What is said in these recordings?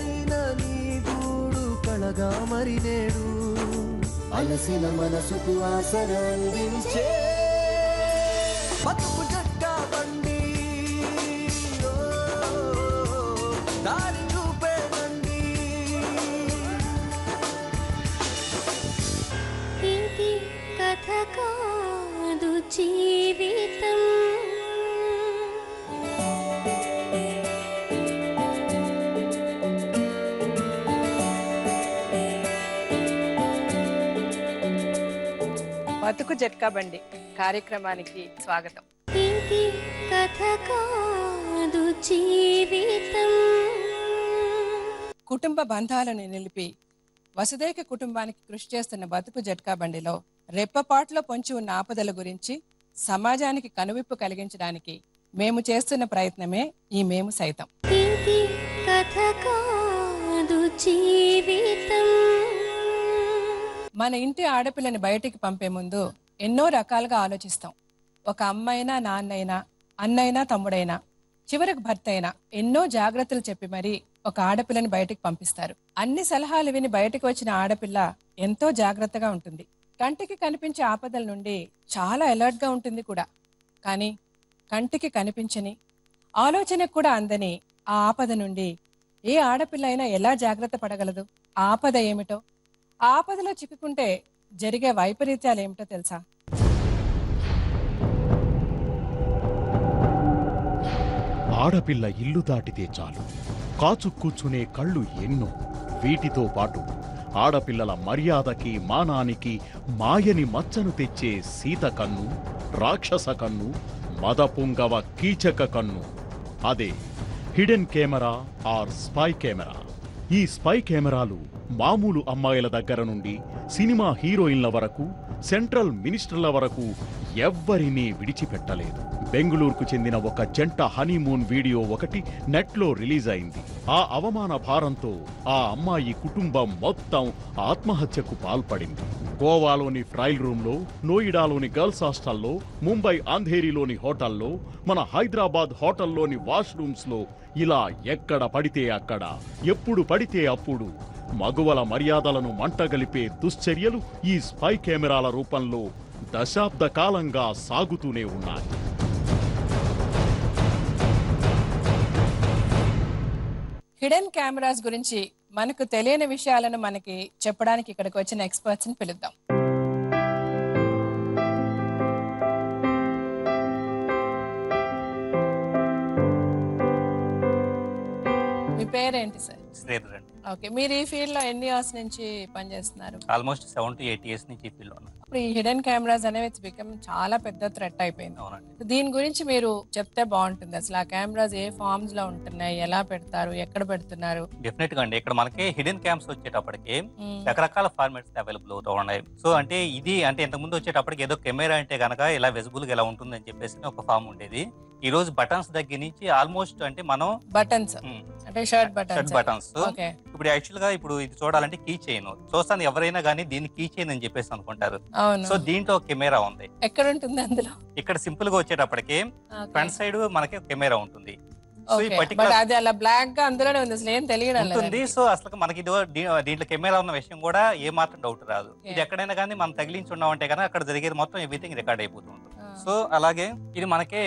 అయిన నీ గూడు కళగా మరి నేడు అలసిన మనసుకు ఆసరందించే బతుకు జట్కా బండి దారి చూపే బండి ఇది కథ కాదు జీవితం బతుకు జట్కా బండి కార్యక్రమానికి స్వాగతం. ఇది కథ కాదు జీవితం. కుటుంబ బంధాలను నిలిపి వసుదైక కుటుంబానికి కృషి చేస్తున్న బతుకు జట్కా బండిలో రెప్పపాటులో పొంచి ఉన్న ఆపదల గురించి సమాజానికి కనువిప్పు కలిగించడానికి మేము చేస్తున్న ప్రయత్నమే ఈ మేము సైతం. ఇది కథ కాదు జీవితం. మన ఇంటి ఆడపిల్లని బయటికి పంపే ముందు ఎన్నో రకాలుగా ఆలోచిస్తాం. ఒక అమ్మైనా నాన్నైనా అన్నైనా తమ్ముడైనా చివరికి భర్త అయినా ఎన్నో జాగ్రత్తలు చెప్పి మరీ ఒక ఆడపిల్లని బయటికి పంపిస్తారు. అన్ని సలహాలు విని బయటకు వచ్చిన ఆడపిల్ల ఎంతో జాగ్రత్తగా ఉంటుంది. కంటికి కనిపించే ఆపదల నుండి చాలా అలర్ట్ గా ఉంటుంది కూడా. కానీ కంటికి కనిపించని ఆలోచనకు కూడా అందని ఆ ఆపద నుండి ఏ ఆడపిల్ల అయినా ఎలా జాగ్రత్త పడగలదు? ఆ ఆపద ఏమిటో, ఆ ఆపదలో చిక్కుకుంటే జరిగే వైపరీత్యాలు ఏమిటో తెలుసా? ఆడపిల్ల ఇల్లు దాటితే చాలు కాచు కూర్చునే కళ్ళు ఎన్నో. వీటితో పాటు ఆడపిల్లల మర్యాదకి మానానికి మాయని మచ్చను తెచ్చే సీత కన్ను, రాక్షస కన్ను, మదపుంగవ కీచక కన్ను. అదే hidden camera or spy camera. ఈ స్పై కెమెరాలు మామూలు అమ్మాయిల దగ్గర నుండి సినిమా హీరోయిన్ల వరకు, సెంట్రల్ మినిస్టర్ల వరకు ఎవ్వరినీ విడిచిపెట్టలేదు. బెంగుళూరుకు చెందిన ఒక జంట హనీమూన్ వీడియో ఒకటి నెట్లో రిలీజ్ అయింది. ఆ అవమాన భారంతో ఆ అమ్మాయి కుటుంబం మొత్తం ఆత్మహత్యకు పాల్పడింది. గోవాలోని ట్రయల్ రూమ్లో, నోయిడాలోని గర్ల్స్ హాస్టల్లో, ముంబై అంధేరిలోని హోటల్లో, మన హైదరాబాద్ హోటల్లోని వాష్రూమ్స్లో ఇలా ఎక్కడ పడితే అక్కడ, ఎప్పుడు పడితే అప్పుడు మగువల మర్యాదలను మంటగలిపే దుశ్చర్యలు ఈ స్పై కెమెరాల రూపంలో దశాబ్ద కాలంగా సాగుతూనే ఉన్నాయి. హిడెన్ కెమెరాస్ గురించి మనకు తెలియని విషయాలను మనకి చెప్పడానికి ఇక్కడికి వచ్చిన ఎక్స్పర్ట్స్ ని పిలుద్దాం. మీ పేరేంటి సార్? శ్రీధర్ అండి. ఓకే, మీరు ఈ ఫీల్డ్ లో ఎన్ని ఇయర్స్ నుంచి పనిచేస్తున్నారు? ఆల్మోస్ట్ 7 to 8 years నుంచి ఈ ఫీల్డ్ ఉన్నాను. ఇప్పుడు ఈ హిడెన్ కెమెరాస్ అనేవి ఇట్స్ బికమ్ చాలా పెద్ద థ్రెట్ అయిపోయింది. అవునండి. దీని గురించి మీరు చెప్తే బాగుంటుంది. అసలు ఆ కెమెరాస్ ఏ ఫార్మ్స్ లో ఉంటున్నాయి, ఎలా పెడతారు, ఎక్కడ పెడుతున్నారు? డెఫినెట్ గా అండి, ఇక్కడ మనకి హిడెన్ క్యామ్స్ వచ్చేటప్పటికి రకరకాల ఫార్మాట్స్ అవైలబుల్ అవుతూ ఉన్నాయి. సో అంటే ఇది అంటే ఇంతకు ముందు వచ్చేటప్పటికి ఏదో కెమెరా అంటే గనక ఇలా విజిబుల్ గా ఎలా ఉంటుంది అని చెప్పేసి ఒక ఫార్మ్ ఉండేది. ఈ రోజు బటన్స్ దగ్గర నుంచి ఆల్మోస్ట్ అంటే మనం బటన్స్ అంటే షర్ట్ బటన్స్ ఇప్పుడు యాక్చువల్ గా ఇప్పుడు ఇది చూడాలంటే కీ చైన్ చూస్తాను ఎవరైనా కానీ దీన్ని కీ చైన్ అని చెప్పేసి అనుకుంటారు. సో దీంట్లో కెమెరా ఉంది. ఎక్కడ ఉంటుంది అందులో? ఇక్కడ సింపుల్ గా వచ్చేటప్పటికి ఫ్రంట్ సైడ్ మనకి కెమెరా ఉంటుంది. అది అలా బ్లాక్ గా అందులోనే ఉంది, అసలు ఏం తెలియడం ఉంటుంది. సో అసలు మనకి దీంట్లో కెమెరా ఉన్న విషయం కూడా ఏ మాత్రం డౌట్ రాదు. ఇది ఎక్కడైనా కానీ మనం తగిలించి ఉన్నామంటే కనుక అక్కడ జరిగేది మొత్తం ఎవ్రీథింగ్ రికార్డ్ అయిపోతుంది. సో అలాగే ఇది మనకి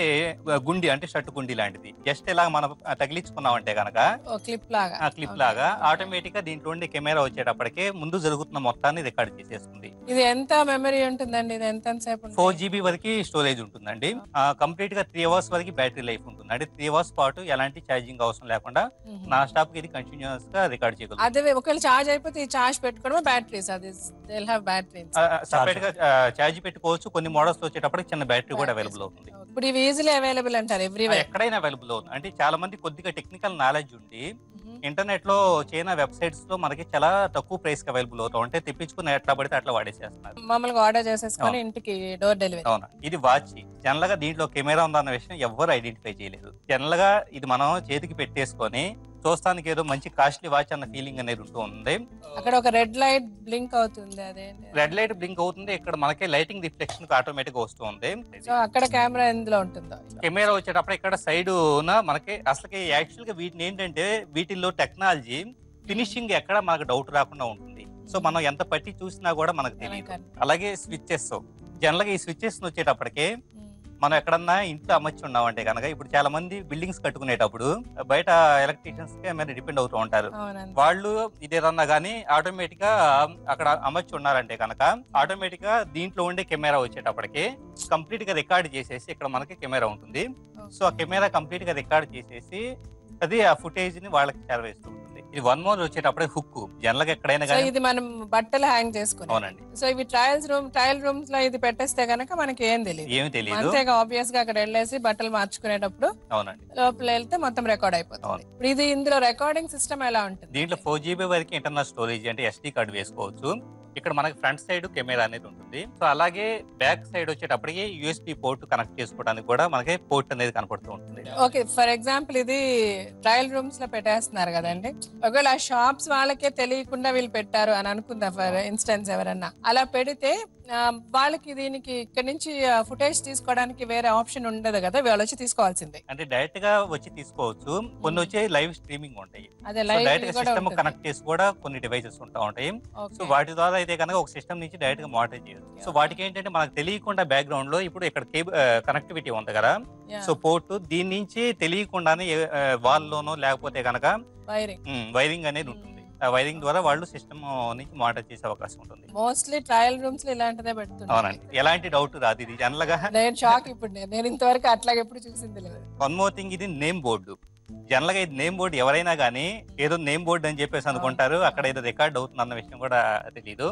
గుండి అంటే షర్ట్ గుండి లాంటిది. జస్ట్ ఇలా మనం తగిలించుకున్నామంటే కనుక క్లిప్ లాగా ఆటోమేటిక్ గా దీంట్లో ఉండే కెమెరా వచ్చేటప్పటికే ముందు జరుగుతున్న మొత్తాన్ని రికార్డ్ చేసేస్తుంది. ఇది ఎంత మెమరీ ఉంటుందండి? ఇది ఎంత సేపు? 4 GB వరకు స్టోరేజ్ ఉంటుందండి. కంప్లీట్ గా 3 hours వరకు బ్యాటరీ లైఫ్ ఉంటుంది. అంటే 3 hours పాటు ఎలాంటి ఛార్జింగ్ అవసరం లేకుండా నా స్టాప్ కి ఇది కంటిన్యూస్ గా రికార్డ్ చేయగలదు. అదే ఒకవేళ ఛార్జ్ అయిపోతే ఛార్జ్ పెట్టుకోవడం బ్యాటరీస్ అది సెపరేట్ గా ఛార్జ్ పెట్టుకోవచ్చు. కొన్ని మోడల్స్ వచ్చేటప్పటికి చిన్న బ్యాటరీ కూడా అవైలబుల్ అవుతుంది. ఇప్పుడు ఇవి ఈజీలీ అవైలబుల్ అంటారు ఎవ్రీవేర్, ఎక్కడైనా అవైలబుల్ అవుతుంది. అంటే చాలా మంది కొద్దిగా టెక్నికల్ నాలెడ్జ్ ఉండి ఇంటర్నెట్ లో చైనా వెబ్సైట్స్ లో మనకి చాలా తక్కువ ప్రైస్ కి అవైలబుల్ అవుతా ఉంటే తెప్పించుకుని ఎట్లా పడితే అట్లా వాడేసేస్తున్నారు. మామూలుగా ఆర్డర్ చేసేసుకొని ఇంటికి డోర్ డెలివరీ. అవునా, ఇది వాచ్ జనరల్ గా దీంట్లో కెమెరా ఉందన్న విషయం ఎవరు ఐడెంటిఫై చేయలేదు. జనరల్ గా ఇది మనం చేతికి పెట్టేసుకొని చూస్తానికి ఏదో మంచి కాస్ట్లీ వాచ్ అన్న ఫీలింగ్ అనేది ఉంటూ ఉంది. అక్కడ ఒక రెడ్ లైట్ బ్లింక్ అవుతుంది, అదే రెడ్ లైట్ బ్లింక్ అవుతుంది. ఇక్కడ మనకి లైటింగ్ రిఫ్లెక్షన్ ఆటోమేటిక్ గా వస్తుంది. సో అక్కడ కెమెరా ఎందులో ఉంటుందో, కెమెరా వచ్చేటప్పుడు ఇక్కడ సైడ్ మనకి అసలు యాక్చువల్ గా వీటిని ఏంటంటే వీటిల్లో టెక్నాలజీ ఫినిషింగ్ ఎక్కడ మనకు డౌట్ రాకుండా ఉంటుంది. సో మనం ఎంత పట్టి చూసినా కూడా మనకు తెలియదు. అలాగే స్విచ్చెస్, జనరల్ గా ఈ స్విచ్చెస్ వచ్చేటప్పటికే మనం ఎక్కడన్నా ఇంట్లో అమర్చి ఉన్నామంటే కనుక, ఇప్పుడు చాలా మంది బిల్డింగ్స్ కట్టుకునేటప్పుడు బయట ఎలక్ట్రీషియన్స్ కి మీద డిపెండ్ అవుతూ ఉంటారు. వాళ్ళు ఇదేదన్నా కానీ ఆటోమేటిక్ గా అక్కడ అమర్చి ఉన్నారంటే కనుక ఆటోమేటిక్ గా దీంట్లో ఉండే కెమెరా వచ్చేటప్పటికి కంప్లీట్ గా రికార్డ్ చేసేసి ఇక్కడ మనకి కెమెరా ఉంటుంది. సో ఆ కెమెరా కంప్లీట్ గా రికార్డ్ చేసేసి అది ఆ ఫుటేజ్ ని వాళ్ళకి చేరవేస్తూ ఉంటుంది. ఇది 1 మోర్ వచ్చేటప్పుడే హుక్, జనరల్ గా ఎక్కడైనా కానీ ఇది మనం బట్టలు హ్యాంగ్ చేసుకుని. అవునండి. సో ఇవి ట్రయల్ రూమ్స్ లో ఇది పెట్టేస్తే గనక మనకి ఏం తెలియదు, ఏమి తెలియదు. అంతేగా ఆబ్వియస్ గా అక్కడ వెళ్ళేసి బట్టలు మార్చుకునేటప్పుడు అవునండి లోపల వెళ్తే మొత్తం రికార్డ్ అయిపోతుంది. ఇప్పుడు ఇది ఇందులో రికార్డింగ్ సిస్టమ్ ఎలా ఉంటుంది? దీంట్లో 4GB వరకు ఇంటర్నల్ స్టోరేజ్ అంటే SD కార్డు వేసుకోవచ్చు. ఇక్కడ మనకి ఫ్రంట్ సైడ్ కెమెరా అనేది ఉంటుంది. సో అలాగే బ్యాక్ సైడ్ వచ్చేటప్పటికి USB పోర్ట్ కనెక్ట్ చేసుకోవడానికి కూడా మనకి పోర్ట్ అనేది కనపడుతూ ఉంటుంది. ఓకే, ఫర్ ఎగ్జాంపుల్ ఇది ట్రయల్ రూమ్స్ లో పెట్టేస్తున్నారు కదండి, ఒకవేళ ఆ షాప్స్ వాళ్ళకే తెలియకుండా వీళ్ళు పెట్టారు అని అనుకుందా ఫర్ ఇన్స్టెన్స్ ఎవరన్నా, అలా పెడితే వాళ్ళకి దీనికి ఇక్కడ నుంచి ఫుటేజ్ తీసుకోవడానికి వేరే ఆప్షన్ ఉండదు కదా, వాళ్ళు వచ్చి తీసుకోవాల్సిందే. అంటే డైరెక్ట్ గా వచ్చి తీసుకోవచ్చు. కొన్ని వచ్చి లైవ్ స్ట్రీమింగ్ ఉంటాయి, అదే లైవ్ డైరెక్ట్ గా సిస్టమ్ కనెక్ట్ చేసి కూడా కొన్ని డివైసెస్ ఉంటాయి. సో వాటి ద్వారా అయితే కనుక ఒక సిస్టమ్ నుంచి డైరెక్ట్ గా మానిటర్ చేయొచ్చు. సో వాటికి ఏంటంటే మనకు తెలియకుండా బ్యాక్గ్రౌండ్ లో ఇప్పుడు ఇక్కడ కేబుల్ కనెక్టివిటీ ఉంది కదా, సో పోర్ట్ దీని నుంచి తెలియకుండానే వాల్ లోనో లేకపోతే కనుక వైరింగ్ అనేది ఉంటుంది. ఆ వైరింగ్ ద్వారా వాళ్ళు సిస్టమ్ నుంచి మానిటర్ చేసే అవకాశం ఉంటుంది. మోస్ట్లీ ట్రయల్ రూమ్స్ లో ఇలాంటిదే పెడుతున్నారు. అవునండి, ఎలాంటి డౌట్ రాదు. ఇది జనరల్ గా నేను షాక్, ఇప్పుడు నేను ఇంతవరకు అట్లాగే ఎప్పుడు చూసింది లేదు. వన్ మోర్ థింగ్, ఇది నేమ్ బోర్డు. జనరల్ గా ఇది నేమ్ బోర్డు ఎవరైనా కానీ ఏదో నేమ్ బోర్డు అని చెప్పేసి అనుకుంటారు, అక్కడ ఏదో రికార్డ్ అవుతుంది అన్న విషయం కూడా తెలియదు.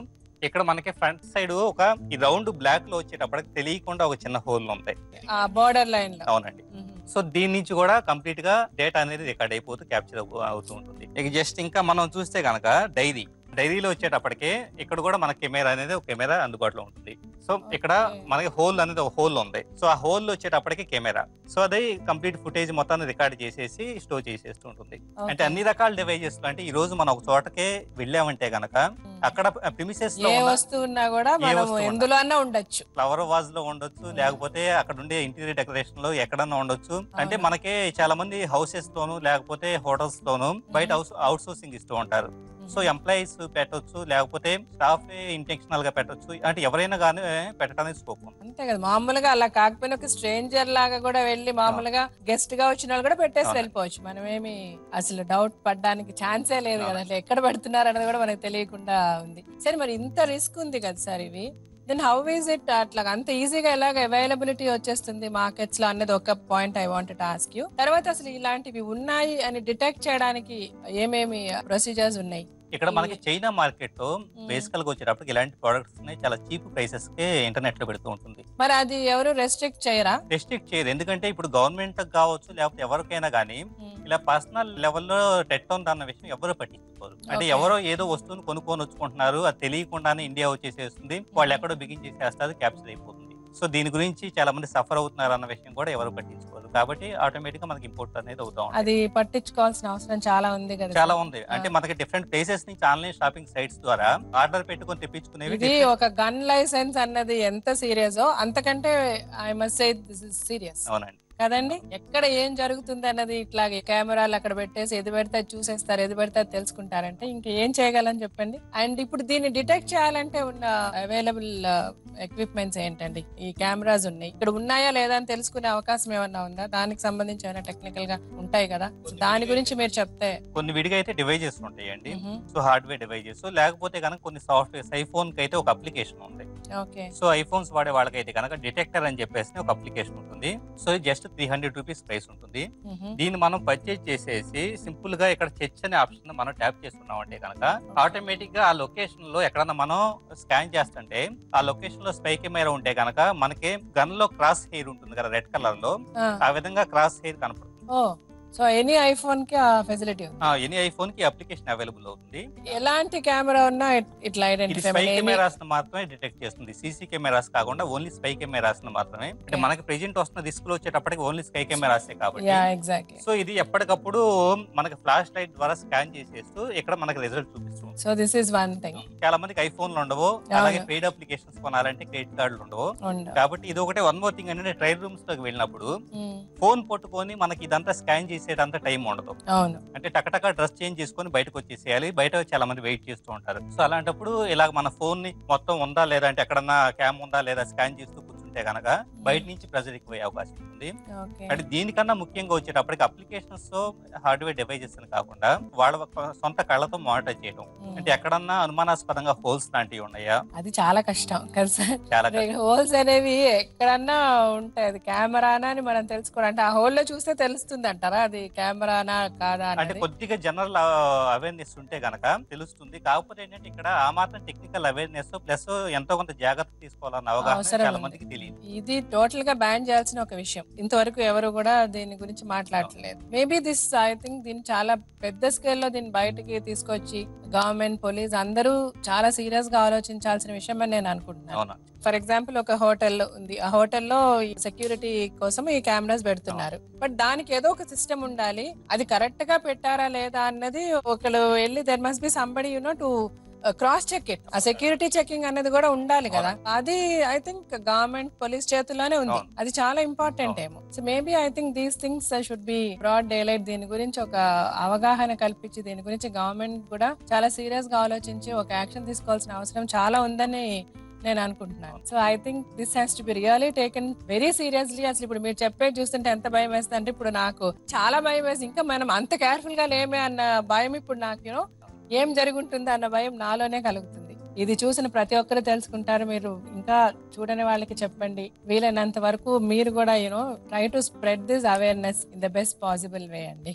ఇక్కడ మనకి ఫ్రంట్ సైడ్ ఒక ఈ రౌండ్ బ్లాక్ లో వచ్చేటప్పటికి తెలియకుండా ఒక చిన్న హోల్ ఉంటాయి బోర్డర్ లైన్ లో. అవునండి. సో దీని నుంచి కూడా కంప్లీట్ గా డేటా అనేది రికార్డ్ అయిపోతూ క్యాప్చర్ అవుతూ ఉంటుంది. ఇక జస్ట్ ఇంకా మనం చూస్తే కనుక డైరీలో వచ్చేటప్పటికే ఇక్కడ కూడా మన కెమెరా అనేది ఒక కెమెరా అందుబాటులో ఉంటుంది. సో ఇక్కడ మనకి హోల్ అనేది ఒక హోల్ ఉంది. సో ఆ హోల్ వచ్చేటప్పటికి కెమెరా, సో అది కంప్లీట్ ఫుటేజ్ మొత్తాన్ని రికార్డ్ చేసేసి స్టోర్ చేసేస్తూ ఉంటుంది. అంటే అన్ని రకాల డివైజెస్ లో, అంటే ఈ రోజు మనం ఒక చోటకే వెళ్ళామంటే గనక అక్కడ ప్రిమిసెస్ లో వస్తువున్నా కూడా మనం ఎందులో అన్నా ఉండొచ్చు. ఫ్లవర్ వాజ్ లో ఉండొచ్చు, లేకపోతే అక్కడ ఉండే ఇంటీరియర్ డెకరేషన్ లో ఎక్కడన్నా ఉండొచ్చు. అంటే మనకి చాలా మంది హౌసెస్ లోను లేకపోతే హోటల్స్ లోను బయట అవుట్ సోర్సింగ్ ఇస్తూ ఉంటారు. సో ఎంప్లాయీస్ పెట్టొచ్చు, లేకపోతే స్టాఫ్ ఇంటెన్షనల్ గా పెట్టొచ్చు. అంటే ఎవరైనా కానీ పెట్టడానికి స్కోప్ ఉంది. అంతే కదా, మామూలుగా అలా కాకపోయినా ఒక స్ట్రేంజర్ లాగా కూడా వెళ్ళి మామూలుగా గెస్ట్ గా వచ్చిన వాళ్ళు కూడా పెట్టేసి వెళ్ళిపోవచ్చు. మనమేమి అసలు డౌట్ పడడానికి ఛాన్సే లేదు కదా, అసలు ఎక్కడ పెడుతున్నారు అనేది కూడా మనకు తెలియకుండా ఉంది. సరే, మరి ఇంత రిస్క్ ఉంది కదా సార్ ఇవి, దెన్ హౌ ఈజ్ ఇట్ అట్లా అంత ఈజీగా ఎలాగ అవైలబిలిటీ వచ్చేస్తుంది మార్కెట్స్ లో అనేది ఒక point I want to ask you. తర్వాత అసలు ఇలాంటివి ఉన్నాయి అని డిటెక్ట్ చేయడానికి ఏమేమి ప్రొసీజర్స్ ఉన్నాయి? ఇక్కడ మనకి చైనా మార్కెట్ లో బేసికల్ గా వచ్చేటప్పుడు ఇలాంటి ప్రొడక్ట్స్ చాలా చీప్ ప్రైసెస్ కి ఇంటర్నెట్ లో పెడుతూ ఉంటుంది. మరి అది ఎవరు రెస్ట్రిక్ట్ చేయరా? రెస్ట్రిక్ట్ చేయరు, ఎందుకంటే ఇప్పుడు గవర్నమెంట్ కావచ్చు లేకపోతే ఎవరికైనా కానీ ఇలా పర్సనల్ లెవెల్లో టెట్ ఉంది అన్న విషయం ఎవరు పట్టించుకోరు. అంటే ఎవరో ఏదో వస్తువుని కొనుక్కొని వచ్చుకుంటున్నారు, అది తెలియకుండానే ఇండియా వచ్చేసేస్తుంది, వాళ్ళు ఎక్కడో బిగించేసేస్తారు, క్యాప్చర్ అయిపోతుంది. సో దీని గురించి చాలా మంది సఫర్ అవుతున్నారు అన్న విషయం కూడా ఎవరు పట్టించుకోరు. కాబట్టి ఆటోమేటిక్ గా మనకి ఇంపోర్ట్ అనేది అవుతా ఉంది. అది పట్టించుకోవాల్సిన అవసరం చాలా ఉంది కదా. చాలా ఉంది. అంటే మనకి డిఫరెంట్ ప్లేసెస్ నుంచి ఆన్లైన్ షాపింగ్ సైట్స్ ద్వారా ఆర్డర్ పెట్టుకొని తెప్పించుకునేవి. ఇది ఒక గన్ లైసెన్స్ అన్నది ఎంత సీరియస్ అంతకంటే I must say this is serious. అవునండి కదండి, ఎక్కడ ఏం జరుగుతుంది అన్నది ఇట్లాగే కెమెరాలు అక్కడ పెట్టేసి ఎది పెడితే చూసేస్తారు, ఎది పెడితే తెలుసుకుంటారంటే ఇంకా ఏం చేయగలని చెప్పండి. అండ్ ఇప్పుడు దీన్ని డిటెక్ట్ చేయాలంటే ఉన్న అవైలబుల్ ఎక్విప్మెంట్స్ ఏంటండి? ఈ కెమెరాస్ ఉన్నాయి, ఇక్కడ ఉన్నాయా లేదా అని తెలుసుకునే అవకాశం ఏమన్నా ఉందా? దానికి సంబంధించి ఏమైనా టెక్నికల్ గా ఉంటాయి కదా, దాని గురించి మీరు చెప్తే. కొన్ని విడిగా అయితే డివైజెస్ ఉంటాయండి, సో హార్డ్వేర్ డివైజెస్, లేకపోతే కనుక కొన్ని సాఫ్ట్వేర్స్. ఐఫోన్ కి అయితే ఒక అప్లికేషన్ ఉంది. ఓకే, సో ఐఫోన్స్ వాడే వాళ్ళకైతే కనుక డిటెక్టర్ అని చెప్పేసి ఒక అప్లికేషన్ ఉంటుంది. సో జస్ట్ 300 రూపీస్ ప్రైస్ ఉంటుంది. దీన్ని మనం పర్చేజ్ చేసేసి సింపుల్ గా ఇక్కడ చెచ్ అనే ఆప్షన్ మనం ట్యాప్ చేసుకున్నాం అంటే కనుక ఆటోమేటిక్ గా ఆ లొకేషన్ లో ఎక్కడన్నా మనం స్కాన్ చేస్తుంటే ఆ లొకేషన్ లో స్పై కెమెరా ఉంటే కనుక మనకి గన్ లో క్రాస్ హెయిర్ ఉంటుంది కదా రెడ్ కలర్ లో, ఆ విధంగా క్రాస్ హెయిర్ కనపడుతుంది. సో ఎనీ ఐఫోన్ కి ఆ ఫెసిలిటీ ఉంది, ఎనీ ఐఫోన్ కి అప్లికేషన్ అవైలబుల్ అవుతుంది. ఎలాంటి కెమెరా ఉన్నా ఇట్లా ఐడెంటిఫై స్పై కెమెరాస్ మాత్రమే డిటెక్ట్ చేస్తుంది, సీసీ కెమెరాస్ కాకుండా ఓన్లీ స్పై కెమెరాస్ మాత్రమే. అంటే మనకి ప్రెజెంట్ వస్తున్న రిస్క్ లో వచ్చేటప్పటికి ఓన్లీ స్పై కెమెరాసే కాబట్టి. సో ఇది ఎప్పటికప్పుడు మనకి ఫ్లాష్ లైట్ ద్వారా స్కాన్ చేసేస్తూ ఇక్కడ మనకి రిజల్ట్ చూపిస్తుంది. So this is one thing. చాలా మందికి ఐఫోన్లు ఉండవు, అలాగే పెయిడ్ అప్లికేషన్స్ కొనాలంటే క్రెడిట్ కార్డులు ఉండవు. కాబట్టి ఇది ఒకటే వన్ మోర్ థింగ్ ఏంటంటే ట్రయల్ రూమ్స్ లోకి వెళ్ళినప్పుడు ఫోన్ పట్టుకొని మనకి ఇదంతా స్కాన్ చేసేటంత టైం ఉండదు. అంటే టకటక డ్రెస్ చేంజ్ చేసుకొని బయటకు వచ్చేసేయాలి. బయట చాలా మంది వెయిట్ చేస్తూ ఉంటారు. సో అలాంటప్పుడు ఇలా మన ఫోన్ ని మొత్తం ఉందా లేదా, అంటే ఎక్కడన్నా క్యామ్ ఉందా లేదా స్కాన్ చేస్తూ కూర్చుంటే కనుక బయట నుంచి ప్రెజర్ ఎక్కువ అవకాశం ఉంది. అంటే దీనికన్నా ముఖ్యంగా వచ్చేటప్పటికి అప్లికేషన్స్ హార్డ్వేర్ డివైజెస్ కాకుండా వాళ్ళ సొంత కళ్ళతో మానిటర్ చేయడం. అంటే ఎక్కడన్నా అనుమానాస్పదంగా హోల్స్ లాంటివి ఉన్నాయా, అది చాలా కష్టం కదా సార్. చాలా హోల్స్ అనేవి ఎక్కడన్నా ఉంటాయి, అది కెమెరానా అని మనం తెలుసుకోవాలి. అంటే ఆ హోల్ లో చూస్తే తెలుస్తుంది అంటారా అది కెమెరానా కాదా? అంటే కొద్దిగా జనరల్ అవేర్నెస్ ఉంటే గనక తెలుస్తుంది. కాకపోతే ఏంటంటే ఇక్కడ ఆ మాత్రం టెక్నికల్ అవేర్నెస్ ప్లస్ ఎంతో కొంత జాగ్రత్త తీసుకోవాలన్న అవగాహన చాలా మందికి తెలియదు. ఇది టోటల్ గా బ్యాన్ చేయాల్సిన ఒక విషయం. ఇంతవరకు ఎవరు కూడా దీని గురించి మాట్లాడలేదు. మేబీ దిస్ ఐ థింక్ దీన్ని చాలా పెద్ద స్కేల్లో దీన్ని బయటకి తీసుకొచ్చి గవర్నమెంట్, పోలీస్ అందరూ చాలా సీరియస్ గా ఆలోచించాల్సిన విషయం అని నేను అనుకుంటున్నాను. ఫర్ ఎగ్జాంపుల్ ఒక హోటల్ ఉంది, ఆ హోటల్లో సెక్యూరిటీ కోసం ఈ కెమెరాస్ పెడుతున్నారు. బట్ దానికి ఏదో ఒక సిస్టమ్ ఉండాలి. అది కరెక్ట్ గా పెట్టారా లేదా అన్నది ఒకళ్ళు వెళ్ళి there must be somebody to cross check it. ఆ సెక్యూరిటీ చెకింగ్ అనేది కూడా ఉండాలి కదా. అది ఐ థింక్ గవర్నమెంట్, పోలీస్ చేతుల్లోనే ఉంది. అది చాలా ఇంపార్టెంట్ ఏమో. So maybe I think these things should be broad daylight. దీని గురించి ఒక అవగాహన కల్పించి దీని గురించి గవర్నమెంట్ కూడా చాలా సీరియస్ గా ఆలోచించి ఒక యాక్షన్ తీసుకోవాల్సిన అవసరం చాలా ఉందని నేను అనుకుంటున్నాను. So I think this has to be really taken very seriously. అసలు ఇప్పుడు మీరు చెప్పేది చూస్తుంటే ఎంత భయం వేస్తుంది అంటే ఇప్పుడు నాకు చాలా భయం వేస్తుంది. ఇంకా మనం అంత కేర్ఫుల్ గా లేమే అన్న భయం ఇప్పుడు నాకు ఏం జరుగుతుందో అన్న భయం నాలోనే కలుగుతుంది. ఇది చూసిన ప్రతి ఒక్కరు తెలుసుకుంటారు. మీరు ఇంకా చూడని వాళ్ళకి చెప్పండి. వీలైనంత వరకు మీరు కూడా try to spread this awareness in the best possible way అండి.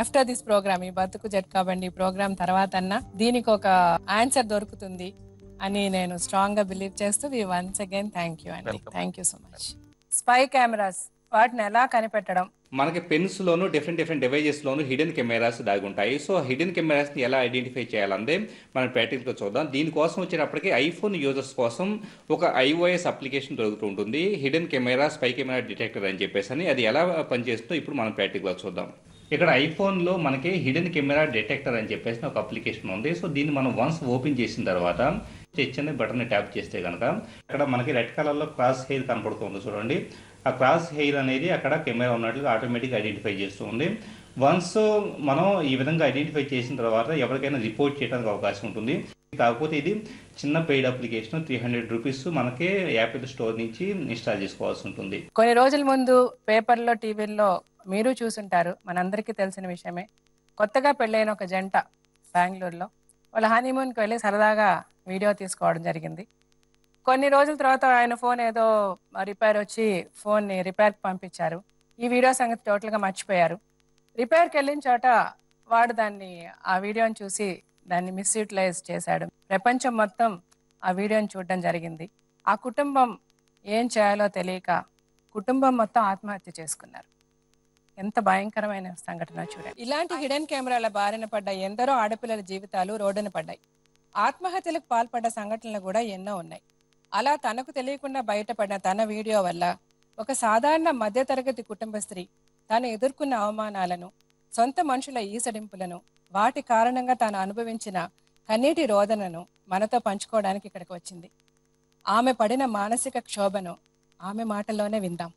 ఆఫ్టర్ దిస్ ప్రోగ్రామ్, ఈ బతుకు జట్కాబండి ప్రోగ్రామ్ తర్వాత అన్నా దీనికి ఒక ఆన్సర్ దొరుకుతుంది అని నేను స్ట్రాంగ్ గా బిలీవ్ చేస్తూ వన్స్ అగైన్ థ్యాంక్ యూ అండి. Thank you so much. Spy cameras, వాటిని ఎలా కనిపెట్టడం? మనకి పెన్స్ లోను డిఫరెంట్ డివైజెస్ లోను హిడెన్ కెమెరాస్ దాగి ఉంటాయి. సో హిడెన్ కెమెరాస్ ని ఎలా ఐడెంటిఫై చేయాలంటే మనం ప్రాక్టికల్ గా చూద్దాం. దీనికోసం వచ్చేటప్పటికి ఐఫోన్ యూజర్స్ కోసం ఒక iOS అప్లికేషన్ దొరుకుతూ ఉంటుంది, hidden camera spy camera detector అని చెప్పేసి. అది ఎలా పనిచేస్తుందో ఇప్పుడు మనం ప్రాక్టికల్ గా చూద్దాం. ఇక్కడ ఐఫోన్లో మనకి హిడెన్ కెమెరా డిటెక్టర్ అని చెప్పేసి ఒక అప్లికేషన్ ఉంది. సో దీన్ని మనం వన్స్ ఓపెన్ చేసిన తర్వాత చిన్న బటన్ ట్యాప్ చేస్తే కనుక అక్కడ మనకి రెడ్ కలర్లో క్రాస్ హెయిర్ కనపడుతుంది చూడండి. ఆ క్రాస్ హెయిర్ అనేది అక్కడ కెమెరా ఉన్నట్లుగా ఆటోమేటిక్గా ఐడెంటిఫై చేస్తుంది. వన్స్ మనం ఈ విధంగా ఐడెంటిఫై చేసిన తర్వాత ఎవరికైనా రిపోర్ట్ చేయడానికి అవకాశం ఉంటుంది. కాకపోతే ఇది చిన్న పెయిడ్ అప్లికేషన్, 300 రూపీస్ మనకి యాపిల్ స్టోర్ నుంచి ఇన్స్టాల్ చేసుకోవాల్సి ఉంటుంది. కొన్ని రోజుల ముందు పేపర్లో, టీవీల్లో మీరు చూసుంటారు, మనందరికీ తెలిసిన విషయమే. కొత్తగా పెళ్ళైన ఒక జంట బెంగళూరులో వాళ్ళ హనీమూన్కి వెళ్ళి సరదాగా వీడియో తీసుకోవడం జరిగింది. కొన్ని రోజుల తర్వాత ఆయన ఫోన్ ఏదో రిపేర్ వచ్చి ఫోన్ని రిపేర్కి పంపించారు. ఈ వీడియో సంగతి టోటల్గా మర్చిపోయారు. రిపేర్కి వెళ్ళిన చోట వాడు ఆ వీడియోని చూసి దాన్ని మిస్యూటిలైజ్ చేశాడు. ప్రపంచం మొత్తం ఆ వీడియోని చూడడం జరిగింది. ఆ కుటుంబం ఏం చేయాలో తెలియక కుటుంబం మొత్తం ఆత్మహత్య చేసుకున్నారు. ఎంత భయంకరమైన సంఘటన చూడండి. ఇలాంటి హిడెన్ కెమెరాల బారిన పడ్డ ఎందరో ఆడపిల్లల జీవితాలు రోడ్డున పడ్డాయి. ఆత్మహత్యలకు పాల్పడ్డ సంఘటనలు కూడా ఎన్నో ఉన్నాయి. అలా తనకు తెలియకుండా బయటపడిన తన వీడియో వల్ల ఒక సాధారణ మధ్యతరగతి కుటుంబ స్త్రీ తాను ఎదుర్కొన్న అవమానాలను, సొంత మనుషుల ఈసడింపులను, వాటి కారణంగా తాను అనుభవించిన కన్నీటి రోదనను మనతో పంచుకోవడానికి ఇక్కడికి వచ్చింది. ఆమె పడిన మానసిక క్షోభను ఆమె మాటల్లోనే విందాం.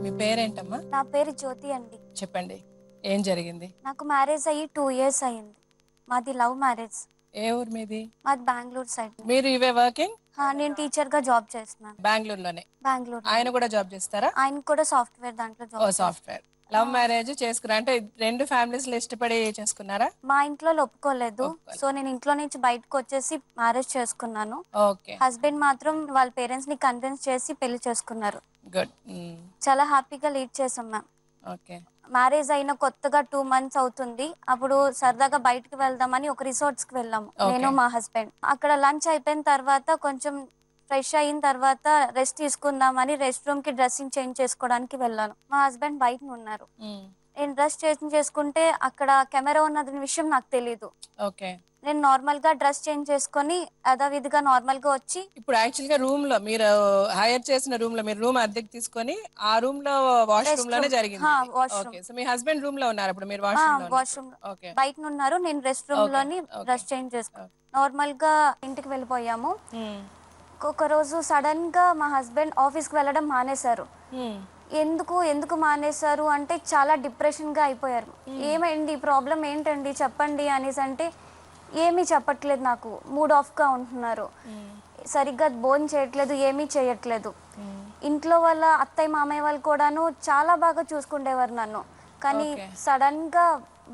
మీ పేరేంటమ్మా? నా పేరు జ్యోతి అండి. చెప్పండి, ఏం జరిగింది? నాకు మ్యారేజ్ అయ్యి 2 years అయ్యింది. మాది లవ్ మ్యారేజ్. ఏ ఊరు మీది? మాది బెంగళూరు సైడ్. మీరు ఇవే వర్కింగ్? నేను టీచర్ గా జాబ్ చేస్తున్నాను బెంగళూరులోనే. బెంగళూరు. ఆయన కూడా జాబ్ చేస్తారా? ఆయన కూడా సాఫ్ట్వేర్ దాంట్లో ఓ సాఫ్ట్వేర్. లవ్ మ్యారేజ్ చేసుకున్నా అంటే రెండు ఫ్యామిలీస్ లో ఇష్టపడి చేసుకున్నారా? మా ఇంట్లో ఒప్పుకోలేదు. సో నేను ఇంట్లో నుంచి బయటకు వచ్చేసి మ్యారేజ్ చేసుకున్నాను. ఓకే. హస్బెండ్ మాత్రం వాళ్ళ పేరెంట్స్ ని కన్విన్స్ చేసి పెళ్లి చేసుకున్నారు. గుడ్. చాలా హ్యాపీగా లీడ్ చేసాం మ్యామ్. ఓకే. మ్యారేజ్ అయిన కొత్తగా 2 months అవుతుంది. అప్పుడు సరదాగా బయటకు వెళ్దామని ఒక రిసార్ట్స్ కి వెళ్ళాము, నేను మా హస్బెండ్. అక్కడ లంచ్ అయిపోయిన తర్వాత కొంచెం ఫ్రెష్ అయిన తర్వాత రెస్ట్ తీసుకుందామని రెస్ట్ రూమ్ కి డ్రెస్సింగ్ చేంజ్ చేసుకోవడానికి వెళ్ళాను. మా హస్బెండ్ బయట ఉన్నారు. నేను డ్రెస్ చేంజ్ చేసుకుంటే అక్కడ కెమెరా ఉన్నది విషయం నాకు తెలియదు. ఓకే. నేను నార్మల్ గా డ్రెస్ చేంజ్ చేసుకొని యథావిధిగా నార్మల్ గా వచ్చి ఇప్పుడు యాక్చువల్ గా రూమ్ లో మీరు హైర్ చేసిన రూమ్ లో మీరు రూమ్ అద్దెకి తీసుకొని ఆ రూమ్ లో వాష్రూమ్ లోనే జరిగింది. ఓకే. సో మీ హస్బెండ్ రూమ్ లో ఉన్నారు ఇప్పుడు మీరు వాష్రూమ్ ఓకే. బయట ఉన్నారు, నేను రెస్ట్ రూమ్ లోని డ్రెస్ చేంజ్ చేసుకుని నార్మల్ గా ఇంటికి వెళ్ళిపోయాము. ఒక రోజు సడన్ గా మా హస్బెండ్ ఆఫీస్ కి వెళ్ళడం మానేశారు. ఎందుకు మానేశారు అంటే చాలా డిప్రెషన్ గా అయిపోయారు. ఏమైంది, ప్రాబ్లం ఏంటండి చెప్పండి అనేసి అంటే ఏమీ చెప్పట్లేదు, నాకు మూడ్ ఆఫ్ గా ఉంటున్నారు, సరిగ్గా భోజనం చేయట్లేదు, ఏమీ చేయట్లేదు. ఇంట్లో వాళ్ళ అత్తయ్య మామయ్య వాళ్ళు కూడాను చాలా బాగా చూసుకుండేవారు నన్ను, కానీ సడన్ గా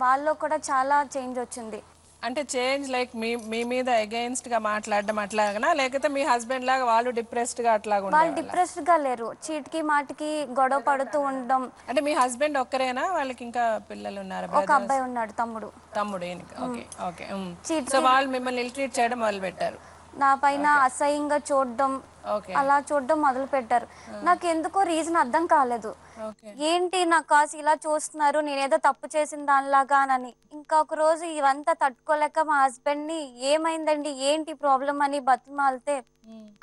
వాళ్ళలో కూడా చాలా చేంజ్ వచ్చింది. అంటే చేంజ్ లైక్ మీ మీద అగైన్స్ట్ గా మాట్లాడడం అట్లాగనా, లేకపోతే మీ హస్బెండ్ లాగా వాళ్ళు డిప్రెస్డ్ గా అట్లాగా వాళ్ళు డిప్రెస్డ్ గా లేరు, చీటికి మాటికి గొడవ పడుతూ ఉండడం. అంటే మీ హస్బెండ్ ఒక్కరేనా, వాళ్ళకి ఇంకా పిల్లలు ఉన్నారు? ఒక అబ్బాయి ఉన్నాడు, తమ్ముడు. Okay okay. సో వాళ్ళు మిమ్మల్ని ఇల్ ట్రీట్ చేయడం మొదలు పెట్టారు, నా పైన అసహ్యంగా చూడడం, అలా చూడడం మొదలు పెట్టారు. నాకు ఎందుకో రీజన్ అర్థం కాలేదు, ఏంటి నాకు కాసి ఇలా చూస్తున్నారు, నేనేదో తప్పు చేసిన దానిలాగా అని. ఇంకా ఒక రోజు ఇవంతా తట్టుకోలేక మా హస్బెండ్ ని ఏమైందండి, ఏంటి ప్రాబ్లం అని బతిమాలితే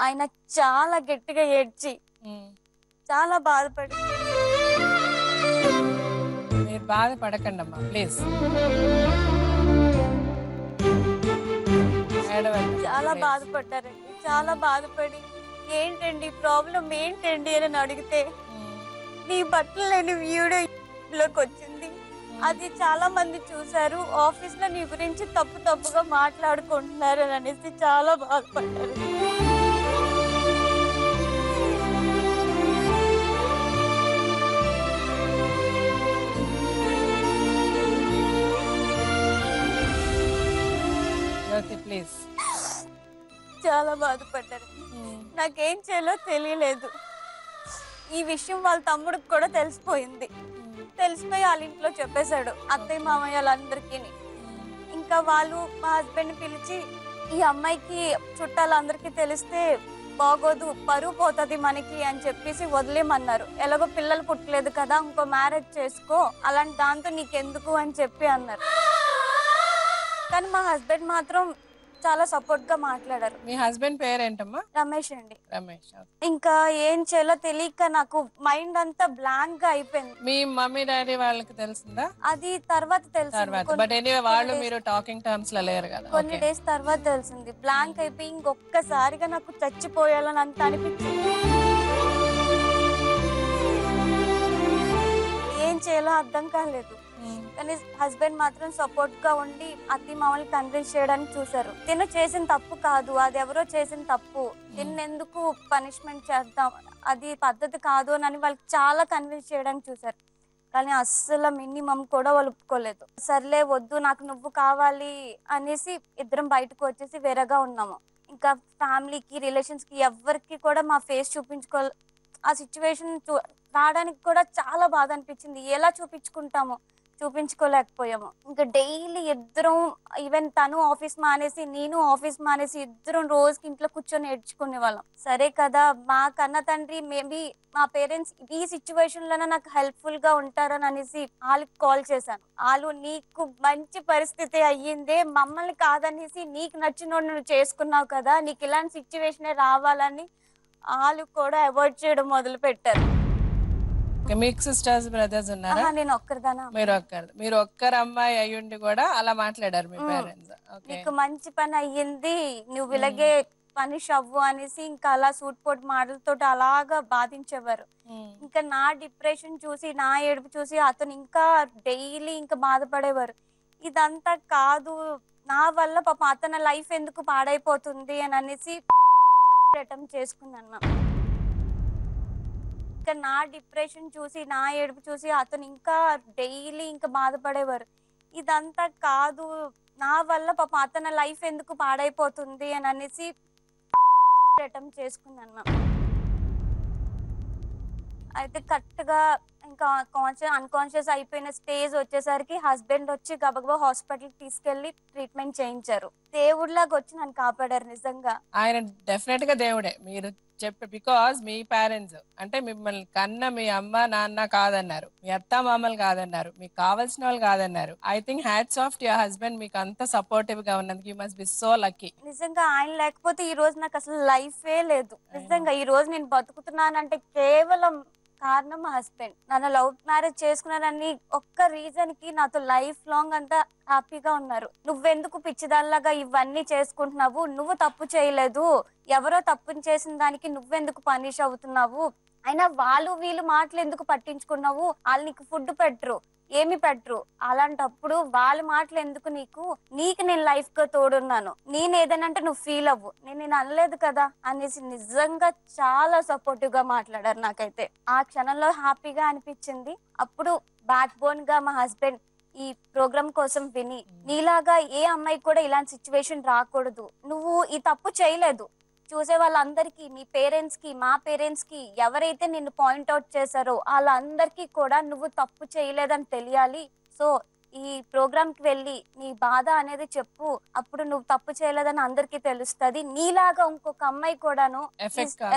ఆయన చాలా గట్టిగా ఏడ్చి చాలా బాధపడి, మీరు బాధపడకండి అమ్మా ప్లీజ్, చాలా బాధపడ్డారండి. చాలా బాధపడి ఏంటండి ప్రాబ్లం ఏంటండి అని అడిగితే నీ బట్టలు లేని వీడియోలోకి వచ్చింది, అది చాలా మంది చూసారు, ఆఫీస్ లో నీ గురించి తప్పుగా మాట్లాడుకుంటున్నారు అని అనేసి చాలా బాధపడ్డారు. ప్లీజ్. చాలా బాధపడ్డారు, నాకేం చేయాలో తెలియలేదు. ఈ విషయం వాళ్ళ తమ్ముడికి కూడా తెలిసిపోయింది, తెలిసిపోయి వాళ్ళ ఇంట్లో చెప్పేశాడు అత్తయ్య మామయ్య వాళ్ళందరికీ. ఇంకా వాళ్ళు మా హస్బెండ్ పిలిచి ఈ అమ్మాయికి చుట్టాలందరికీ తెలిస్తే బాగోదు, పరువు పోతుంది మనకి అని చెప్పేసి వదిలేమన్నారు. ఎలాగో పిల్లలు పుట్టలేదు కదా, ఇంకో మ్యారేజ్ చేసుకో, అలాంటి దాంతో నీకెందుకు అని చెప్పి అన్నారు. కానీ మా హస్బెండ్ మాత్రం చాలా సపోర్ట్ గా మాట్లాడారు. మీ హస్బెండ్ పేరేంటమ్మా? రమేష్ అండి. రమేష్. ఇంకా ఏం చేయాలో తెలియక నాకు మైండ్ అంతా బ్లాంక్ గా అయిపోయింది. మీ మమ్మీ డాడీ వాళ్ళకి తెలిసిందా? అది తర్వాత తెలిసింది, బట్ ఎనీవే వాళ్ళు మీరు టాకింగ్ టర్మ్స్ లో లేరు కదా. కొన్ని డేస్ తర్వాత తెలిసింది. బ్లాంక్ అయిపోయి ఇంకొక్కసారిగా నాకు చచ్చిపోయాలని అంత అనిపించింది. ఏం చేయాలో అర్థం కాలేదు. కానీ హస్బెండ్ మాత్రం సపోర్ట్ గా ఉండి అత్తి మామూలు కన్విన్స్ చేయడానికి చూసారు. తిను చేసిన తప్పు కాదు, అది ఎవరో చేసిన తప్పు, తిన్నెందుకు పనిష్మెంట్ చేద్దాం, అది పద్ధతి కాదు అని వాళ్ళకి చాలా కన్విన్స్ చేయడానికి చూసారు. కానీ అస్సలు మినిమం కూడా వాళ్ళు ఒప్పుకోలేదు. సర్లే వద్దు, నాకు నువ్వు కావాలి అనేసి ఇద్దరం బయటకు వచ్చేసి వేరేగా ఉన్నాము. ఇంకా ఫ్యామిలీకి రిలేషన్స్ కి ఎవరికి కూడా మా ఫేస్ ఆ సిచ్యువేషన్ రావడానికి కూడా చాలా బాధ అనిపించింది. ఎలా చూపించుకోలేకపోయాము. ఇంకా డైలీ ఇద్దరం, ఈవెన్ తను ఆఫీస్ మానేసి నేను ఆఫీస్ మానేసి ఇద్దరం రోజుకి ఇంట్లో కూర్చొని ఏడ్చుకునే వాళ్ళం. సరే కదా, మా కన్న తండ్రి మేబీ మా పేరెంట్స్ ఈ సిచ్యువేషన్ లోనే నాకు హెల్ప్ఫుల్ గా ఉంటారని అనేసి వాళ్ళకి కాల్ చేశాను. వాళ్ళు నీకు మంచి పరిస్థితి అయ్యిందే, మమ్మల్ని కాదనేసి నీకు నచ్చినోడు నువ్వు చేసుకున్నావు కదా, నీకు ఇలాంటి సిచ్యువేషనే రావాలని వాళ్ళు కూడా అవాయిడ్ చేయడం మొదలు పెట్టారు. మీకు సిస్టర్స్ బ్రదర్స్ ఉన్నారా? నేను ఒక్కరిదానా. మీరు ఒక్కరు అమ్మాయి అయ్యుండి కూడా అలా మాట్లాడారు మీ పేరెంట్స్? నీకు మంచి పని అయ్యింది, నువ్వు ఇలాగే పనిష్ అవ్వు అనేసి ఇంకా అలా సూట్పోటు మాటలతో అలాగా బాధించేవారు. ఇంకా నా డిప్రెషన్ చూసి, నా ఏడుపు చూసి అతను ఇంకా డైలీ ఇంకా బాధపడేవారు. ఇదంతా కాదు, నా వల్ల పాప అతని లైఫ్ ఎందుకు పాడైపోతుంది అని అనేసి అటెంప్ట్ చేసుకున్నాను. ఇంకా నా డిప్రెషన్ చూసి, నా ఏడుపు చూసి అతను ఇంకా డైలీ ఇంకా బాధపడేవారు. ఇదంతా కాదు, నా వల్ల పాప అతని లైఫ్ ఎందుకు పాడైపోతుంది అని అనేసి అటెంప్ట్ చేసుకున్నాను. అయితే కరెక్ట్ గా ఇంకా అన్కాన్షియస్ అయిపోయిన స్టేజ్ వచ్చేసరికి హస్బెండ్ వచ్చి గబగబా హాస్పిటల్కి తీసుకెళ్లి ట్రీట్మెంట్ చేయించారు. దేవుడిలాగా వచ్చి నన్ను కాపాడారు నిజంగా. ఆయన డెఫినెట్ గా దేవుడే. మీరు చెప్పే బికాస్ మీ పేరెంట్స్ అంటే మిమ్మల్ని కన్న మీ అమ్మ నాన్న కాదన్నారు, మీ అత్త మామలు కాదన్నారు, మీకు కావాల్సిన వాళ్ళు కాదన్నారు. I think hats off your husband, మీకు అంత సపోర్టివ్ గా ఉన్నందుకు you must be so lucky. నిజంగా ఆయన లేకపోతే ఈ రోజు నాకు అసలు లైఫే లేదు. నిజంగా ఈ రోజు నేను బతుకుతున్నానంటే కేవలం కారణం మా హస్బెండ్. నన్ను లవ్ మ్యారేజ్ చేసుకున్నానని ఒక్క రీజన్ కి నాతో లైఫ్ లాంగ్ అంతా హ్యాపీగా ఉన్నారు. నువ్వెందుకు పిచ్చిదానిలాగా ఇవన్నీ చేసుకుంటున్నావు, నువ్వు తప్పు చేయలేదు, ఎవరో తప్పు చేసిన దానికి నువ్వెందుకు పనిష్ అవుతున్నావు, అయినా వాళ్ళు వీళ్ళు మాటలు ఎందుకు పట్టించుకున్నావు, వాళ్ళు నీకు ఫుడ్ పెట్టరు, ఏమి పెట్టరు, అలాంటప్పుడు వాళ్ళ మాటలు ఎందుకు, నీకు నేను లైఫ్ గా తోడున్నాను, నేను ఏదైనా అంటే నువ్వు ఫీల్ అవ్వు, నేను అనలేదు కదా అనేసి నిజంగా చాలా సపోర్టివ్ గా మాట్లాడారు. నాకైతే ఆ క్షణంలో హ్యాపీగా అనిపించింది. అప్పుడు బ్యాక్ బోన్ గా మా హస్బెండ్ ఈ ప్రోగ్రామ్ కోసం విని, నీలాగా ఏ అమ్మాయి కూడా ఇలాంటి సిచ్యువేషన్ రాకూడదు, నువ్వు ఈ తప్పు చేయలేదు, చూసే వాళ్ళందరికీ, మీ పేరెంట్స్ కి మా పేరెంట్స్ కి ఎవరైతే నిన్ను పాయింట్అవుట్ చేశారో వాళ్ళందరికీ కూడా నువ్వు తప్పు చేయలేదని తెలియాలి, సో ఈ ప్రోగ్రామ్ కి వెళ్ళి నీ బాధ అనేది చెప్పు, అప్పుడు నువ్వు తప్పు చేయలేదని అందరికీ తెలుస్తుంది, నీలాగా ఇంకొక అమ్మాయి కూడాను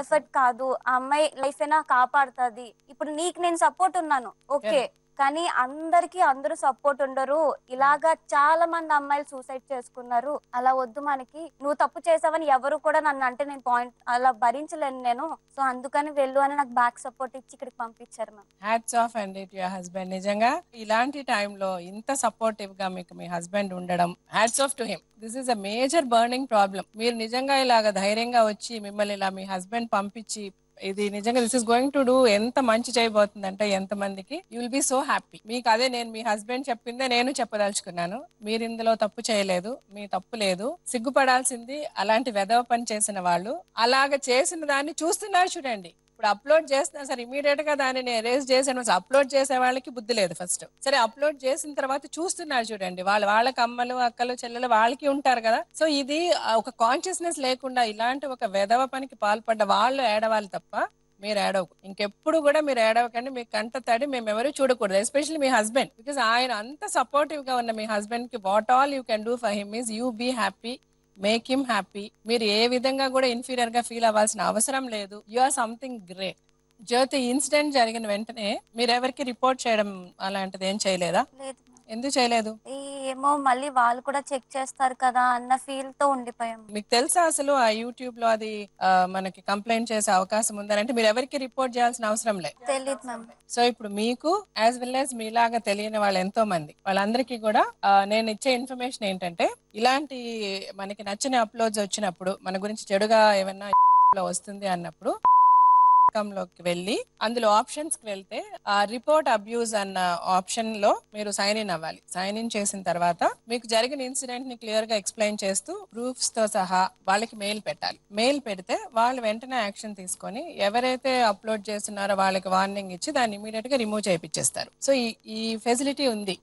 ఎఫర్ట్ కాదు, ఆ అమ్మాయి లైఫ్ అయినా కాపాడుతుంది. ఇప్పుడు నీకు నేను సపోర్ట్ ఉన్నాను ఓకే, కానీ అందరూ సపోర్ట్ ఉండరు, ఇలాగా చాలా మంది అమ్మాయిలు సూసైడ్ చేసుకున్నారు, అలా వద్దు మనకి, నువ్వు తప్పు చేసావని ఎవరు కూడా నన్ను అంటే నేను పాయింట్ అలా భరించలేను నేను, సో అందుకని వెళ్ళు అని నాకు బ్యాక్ సపోర్ట్ ఇచ్చి ఇక్కడికి పంపించారు మ్యామ్. హ్యాట్స్ ఆఫ్ అండి టు యువర్ హస్బెండ్. నిజంగా ఇలాంటి టైంలో ఇంత సపోర్టివ్ గా మీకు మీ హస్బెండ్ ఉండడం, hats off to him. This is a major burning problem. మీరు నిజంగా ఇలాగ ధైర్యంగా వచ్చి మిమ్మల్ని ఇలా మీ హస్బెండ్ పంపించి ఇది నిజంగా this is going to do ఎంత మంచి చేయబోతుందంటే ఎంతమందికి, you will be so happy. మీకు అదే నేను మీ హస్బెండ్ చెప్పిందే నేను చెప్పదలుచుకున్నాను. మీరు ఇందులో తప్పు చేయలేదు, మీ తప్పు లేదు, సిగ్గుపడాల్సింది అలాంటి వెధవ పని చేసిన వాళ్ళు. అలాగ చేసిన దాన్ని చూస్తున్నారు చూడండి. ఇప్పుడు అప్లోడ్ చేస్తున్నా సరే ఇమీడియట్ గా దాన్ని ఎరేజ్ చేసాను. అప్లోడ్ చేసే వాళ్ళకి బుద్ధి లేదు ఫస్ట్. సరే అప్లోడ్ చేసిన తర్వాత చూస్తున్నారు చూడండి, వాళ్ళకి అమ్మలు అక్కలు చెల్లెలు వాళ్ళకి ఉంటారు కదా. సో ఇది ఒక కాన్షియస్నెస్ లేకుండా ఇలాంటి ఒక వెధవ పనికి పాల్పడ్డ వాళ్ళు ఏడవాలి తప్ప మీరు ఏడవకు. ఇంకెప్పుడు కూడా మీరు ఏడవకండి. మీ కంట తడి మేము ఎవరు చూడకూడదు, ఎస్పెషల్లీ మీ హస్బెండ్. బికాస్ ఆయన అంత సపోర్టివ్ గా ఉన్న మీ హస్బెండ్ కి what all you can do for him is you be happy, make him happy. మీరు ఏ విధంగా కూడా ఇన్ఫీరియర్ గా ఫీల్ అవ్వాల్సిన అవసరం లేదు. You are something great. Jyothi, incident జరిగిన వెంటనే మీరు ఎవరికి రిపోర్ట్ చేయడం అలాంటిది ఏం చేయలేదా? లేదు. ఎందుకు చేయలేదు? ఏమో మళ్ళీ వాళ్ళు కూడా చెక్ చేస్తారు కదా అన్న ఫీల్ తో ఉండిపోయాం. మీకు తెలుసా అసలు ఆ యూట్యూబ్ లో అది మనకి కంప్లైంట్ చేసే అవకాశం ఉందని? అంటే మీరు ఎవరికి రిపోర్ట్ చేయాల్సిన అవసరం లేదు. తెలియదు మ్యామ్. సో ఇప్పుడు మీకు యాజ్ వెల్ యాజ్ మీలాగా తెలియని వాళ్ళు ఎంతో మంది, వాళ్ళందరికీ కూడా నేను ఇచ్చే ఇన్ఫర్మేషన్ ఏంటంటే, ఇలాంటి మనకి నచ్చిన అప్లోడ్స్ వచ్చినప్పుడు, మన గురించి చెడుగా ఏమన్నా వస్తుంది అన్నప్పుడు లోకి వెళ్ళి అందులో ఆప్షన్స్ కి వెళ్తే రిపోర్ట్ అబ్యూస్ అన్న ఆప్షన్ లో మీరు సైన్ ఇన్ అవ్వాలి. సైన్ ఇన్ చేసిన తర్వాత మీకు జరిగిన ఇన్సిడెంట్ ని క్లియర్ గా ఎక్స్ప్లెయిన్ చేస్తూ ప్రూఫ్స్ తో సహా వాళ్ళకి మెయిల్ పెట్టాలి. మెయిల్ పెడితే వాళ్ళు వెంటనే యాక్షన్ తీసుకొని ఎవరైతే అప్లోడ్ చేస్తున్నారో వాళ్ళకి వార్నింగ్ ఇచ్చి దాన్ని ఇమీడియట్ గా రిమూవ్ చేయించేస్తారు. సో ఈ ఫెసిలిటీ ఉంది.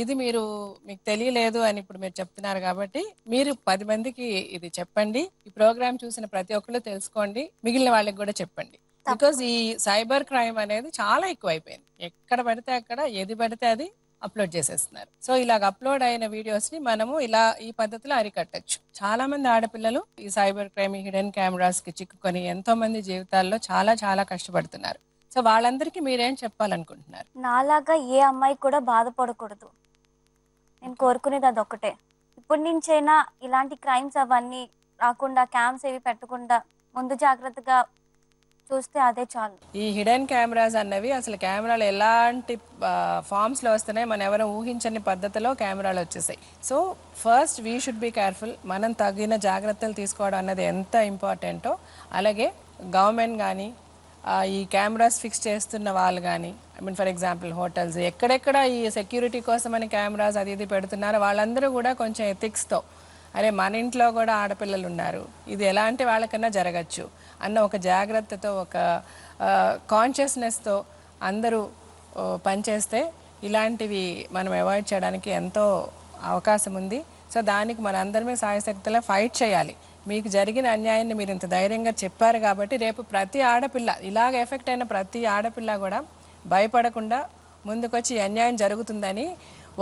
ఇది మీకు తెలియలేదు అని ఇప్పుడు మీరు చెప్తున్నారు కాబట్టి మీరు 10 మందికి ఇది చెప్పండి. ఈ ప్రోగ్రామ్ చూసిన ప్రతి ఒక్కరు తెలుసుకోండి, మిగిలిన వాళ్ళకి కూడా చెప్పండి. బికాజ్ ఈ సైబర్ క్రైమ్ అనేది చాలా ఎక్కువ అయిపోయింది. ఎక్కడ పడితే అక్కడ ఏది పడితే అది అప్లోడ్ చేసేస్తున్నారు. సో ఇలాగ అప్లోడ్ అయిన వీడియోస్ ని మనము ఇలా ఈ పద్ధతిలో అరికట్టచ్చు. చాలా మంది ఆడపిల్లలు ఈ సైబర్ క్రైమ్, హిడెన్ కెమెరాస్ కి చిక్కుకొని ఎంతో మంది జీవితాల్లో చాలా చాలా కష్టపడుతున్నారు. సో వాళ్ళందరికీ మీరేం చెప్పాలనుకుంటున్నారు? నాలాగా ఏ అమ్మాయి కూడా బాధపడకూడదు. నేను కోరుకునేది అదొక్కటే. ఇప్పటి నుంచైనా ఇలాంటి క్రైమ్స్ అవన్నీ రాకుండా, క్యామ్స్ ఏవి పెట్టకుండా ముందు జాగ్రత్తగా చూస్తే అదే చాలు. ఈ హిడెన్ కెమెరాస్ అన్నవి అసలు కెమెరాలు ఎలాంటి ఫార్మ్స్ లో వస్తున్నాయి, మనం ఎవరో ఊహించని పద్ధతిలో కెమెరాలు వచ్చేసాయి. So first we should be careful. మనం తగిన జాగ్రత్తలు తీసుకోవడం అన్నది ఎంత ఇంపార్టెంటో, అలాగే గవర్నమెంట్ కానీ ఈ కెమెరాస్ ఫిక్స్ చేస్తున్న వాళ్ళు కానీ, I mean for example hotels, ఎక్కడెక్కడ ఈ సెక్యూరిటీ కోసం అని కెమెరాస్ అది ఇది పెడుతున్నారో వాళ్ళందరూ కూడా కొంచెం ఎథిక్స్తో, అరే మన ఇంట్లో కూడా ఆడపిల్లలు ఉన్నారు, ఇది ఎలాంటి వాళ్ళకన్నా జరగచ్చు అన్న ఒక జాగ్రత్తతో, ఒక కాన్షియస్నెస్తో అందరూ పనిచేస్తే ఇలాంటివి మనం అవాయిడ్ చేయడానికి ఎంతో అవకాశం ఉంది. సో దానికి మన అందరమే సాయశక్తిలో ఫైట్ చేయాలి. మీకు జరిగిన అన్యాయాన్ని మీరు ఇంత ధైర్యంగా చెప్పారు కాబట్టి రేపు ప్రతి ఆడపిల్ల, ఇలాగ ఎఫెక్ట్ అయిన ప్రతి ఆడపిల్ల కూడా భయపడకుండా ముందుకొచ్చి అన్యాయం జరుగుతుందని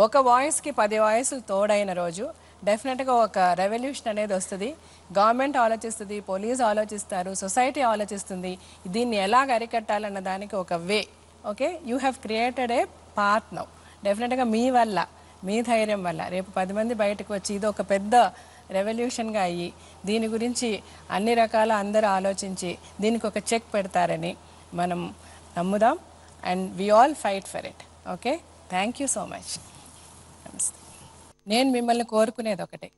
ఒక వాయిస్కి 10 వాయిస్లు తోడైన రోజు డెఫినెట్గా ఒక రెవల్యూషన్ అనేది వస్తుంది. గవర్నమెంట్ ఆలోచిస్తుంది, పోలీస్ ఆలోచిస్తారు, సొసైటీ ఆలోచిస్తుంది. దీన్ని ఎలాగ అరికట్టాలన్న దానికి ఒక way. Okay, you have created a path now. డెఫినెట్గా మీ వల్ల, మీ ధైర్యం వల్ల రేపు 10 మంది బయటకు వచ్చి ఇది ఒక పెద్ద రెవల్యూషన్గా అయ్యి దీని గురించి అన్ని రకాల అందరూ ఆలోచించి దీనికి ఒక చెక్ పెడతారని మనం నమ్ముదాం. And we all fight for it. Okay, thank you so much. నమస్తే. నేను మిమ్మల్ని కోరుకునేది ఒకటే,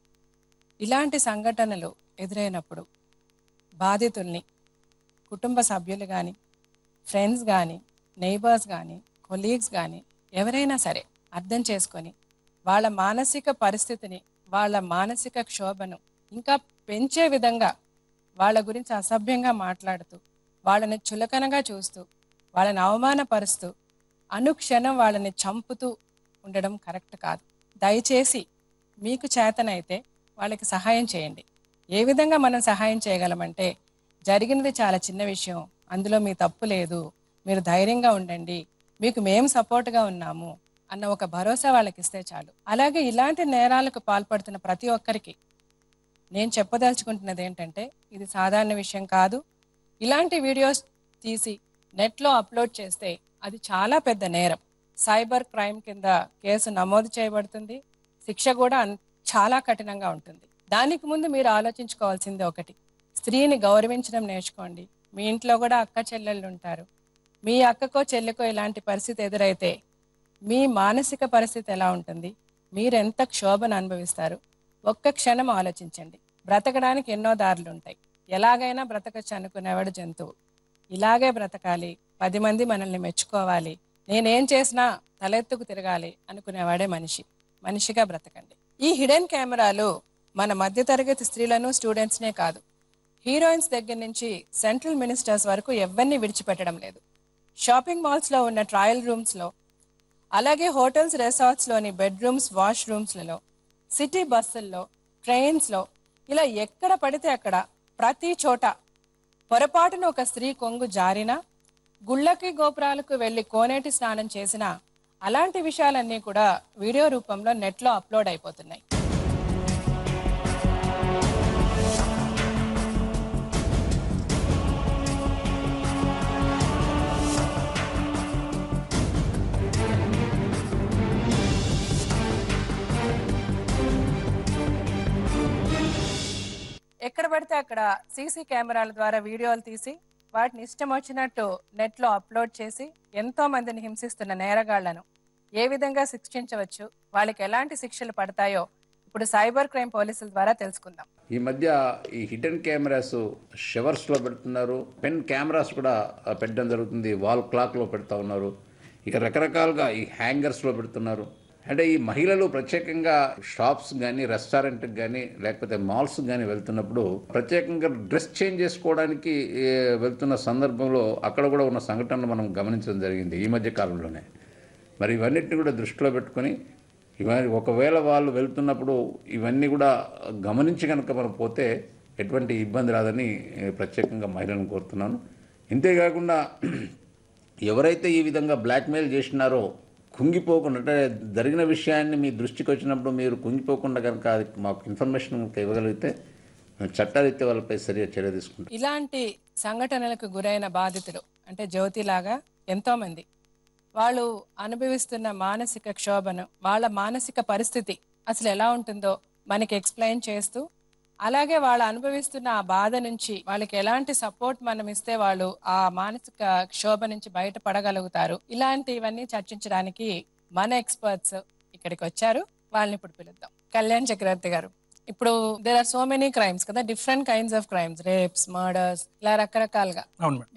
ఇలాంటి సంఘటనలు ఎదురైనప్పుడు బాధితుల్ని కుటుంబ సభ్యులు కానీ, ఫ్రెండ్స్ కానీ, నైబర్స్ కానీ, కొలీగ్స్ కానీ ఎవరైనా సరే అర్థం చేసుకొని వాళ్ళ మానసిక పరిస్థితిని, వాళ్ళ మానసిక క్షోభను ఇంకా పెంచే విధంగా వాళ్ళ గురించి అసభ్యంగా మాట్లాడుతూ, వాళ్ళని చులకనగా చూస్తూ, వాళ్ళని అవమానపరుస్తూ, అనుక్షణం వాళ్ళని చంపుతూ ఉండడం కరెక్ట్ కాదు. దయచేసి మీకు చేతనైతే వాళ్ళకి సహాయం చేయండి. ఏ విధంగా మనం సహాయం చేయగలమంటే, జరిగినది చాలా చిన్న విషయం, అందులో మీ తప్పు లేదు, మీరు ధైర్యంగా ఉండండి, మీకు మేము సపోర్ట్గా ఉన్నాము అన్న ఒక భరోసా వాళ్ళకి ఇస్తే చాలు. అలాగే ఇలాంటి నేరాలకు పాల్పడుతున్న ప్రతి ఒక్కరికి నేను చెప్పదలుచుకుంటున్నది ఏంటంటే, ఇది సాధారణ విషయం కాదు. ఇలాంటి వీడియోస్ తీసి నెట్లో అప్లోడ్ చేస్తే అది చాలా పెద్ద నేరం. సైబర్ క్రైమ్ కింద కేసు నమోదు చేయబడుతుంది. శిక్ష కూడా చాలా కఠినంగా ఉంటుంది. దానికి ముందు మీరు ఆలోచించుకోవాల్సింది ఒకటి, స్త్రీని గౌరవించడం నేర్చుకోండి. మీ ఇంట్లో కూడా అక్క చెల్లెళ్ళు ఉంటారు. మీ అక్కకో చెల్లెకో ఇలాంటి పరిస్థితి ఎదురైతే మీ మానసిక పరిస్థితి ఎలా ఉంటుంది, మీరెంత క్షోభను అనుభవిస్తారు, ఒక్క క్షణం ఆలోచించండి. బ్రతకడానికి ఎన్నో దారులు ఉంటాయి, ఎలాగైనా బ్రతకచ్చు అనుకునేవాడు జంతువు. ఇలాగే బ్రతకాలి, 10 మంది మనల్ని మెచ్చుకోవాలి, నేనేం చేసినా తలెత్తుకు తిరగాలి అనుకునేవాడే మనిషి. మనిషిగా బ్రతకండి. ఈ హిడెన్ కెమెరాలు మన మధ్యతరగతి స్త్రీలను, స్టూడెంట్స్నే కాదు, హీరోయిన్స్ దగ్గర నుంచి సెంట్రల్ మినిస్టర్స్ వరకు ఎవరిని విడిచిపెట్టడం లేదు. షాపింగ్ మాల్స్లో ఉన్న ట్రయల్ రూమ్స్లో, అలాగే హోటల్స్, రిసార్ట్స్లోని బెడ్రూమ్స్, వాష్రూమ్స్లలో, సిటీ బస్సుల్లో, ట్రైన్స్లో, ఇలా ఎక్కడ పడితే అక్కడ ప్రతి చోట పొరపాటున ఒక స్త్రీ కొంగు జారినా, గుళ్ళకి గోపురాలకు వెళ్ళి కోనేటి స్నానం చేసినా అలాంటి విషయాలన్నీ కూడా వీడియో రూపంలో నెట్లో అప్లోడ్ అయిపోతున్నాయి. ఎక్కడ పడితే అక్కడ సీసీ కెమెరాల ద్వారా వీడియోలు తీసి వాటిని ఇష్టం వచ్చినట్టు నెట్లో అప్లోడ్ చేసి ఎంతో మందిని హింసిస్తున్న నేరగాళ్లను ఏ విధంగా శిక్షించవచ్చు, వాళ్ళకి ఎలాంటి శిక్షలు పడతాయో ఇప్పుడు సైబర్ క్రైమ్ పోలీసుల ద్వారా తెలుసుకుందాం. ఈ మధ్య ఈ హిడెన్ కెమెరాస్ షవర్స్లో పెడుతున్నారు, పెన్ కెమెరాస్ కూడా పెట్టడం జరుగుతుంది, వాల్ క్లాక్లో పెడతా ఉన్నారు, ఇక రకరకాలుగా ఈ హ్యాంగర్స్లో పెడుతున్నారు. అంటే ఈ మహిళలు ప్రత్యేకంగా షాప్స్ కానీ, రెస్టారెంట్కి కానీ, లేకపోతే మాల్స్ కానీ వెళ్తున్నప్పుడు ప్రత్యేకంగా డ్రెస్ చేంజ్ చేసుకోవడానికి వెళ్తున్న సందర్భంలో అక్కడ కూడా ఉన్న సంఘటనలు మనం గమనించడం జరిగింది ఈ మధ్య కాలంలోనే. మరి ఇవన్నిటిని కూడా దృష్టిలో పెట్టుకొని ఇవన్నీ ఒకవేళ వాళ్ళు వెళ్తున్నప్పుడు ఇవన్నీ కూడా గమనించి కనుక మనం పోతే ఎటువంటి ఇబ్బంది రాదని ప్రత్యేకంగా మహిళలను కోరుతున్నాను. ఇంతేకాకుండా ఎవరైతే ఈ విధంగా బ్లాక్మెయిల్ చేసినారో కుంగిపోకుండా, అంటే జరిగిన విషయాన్ని మీ దృష్టికి వచ్చినప్పుడు మీరు కుంగిపోకుండా కనుక అది మాకు ఇన్ఫర్మేషన్ కనుక ఇవ్వగలిగితే చట్టరీత్యా వాళ్ళపై చర్య తీసుకుంటాం. ఇలాంటి సంఘటనలకు గురైన బాధితులు అంటే జ్యోతిలాగా ఎంతోమంది వాళ్ళు అనుభవిస్తున్న మానసిక క్షోభను, వాళ్ళ మానసిక పరిస్థితి అసలు ఎలా ఉంటుందో మనకి ఎక్స్ప్లెయిన్ చేస్తూ, అలాగే వాళ్ళు అనుభవిస్తున్న ఆ బాధ నుంచి వాళ్ళకి ఎలాంటి సపోర్ట్ మనం ఇస్తే వాళ్ళు ఆ మానసిక క్షోభ నుంచి బయటపడగలుగుతారు, ఇలాంటివన్నీ చర్చించడానికి మన ఎక్స్పర్ట్స్ ఇక్కడికి వచ్చారు. వాళ్ళని ఇప్పుడు పిలుద్దాం. కళ్యాణ్ చక్రవర్తి గారు, ఇప్పుడు there are so many crimes కదా, different kinds of crimes, rapes, murders, ఇలా రకరకాలుగా.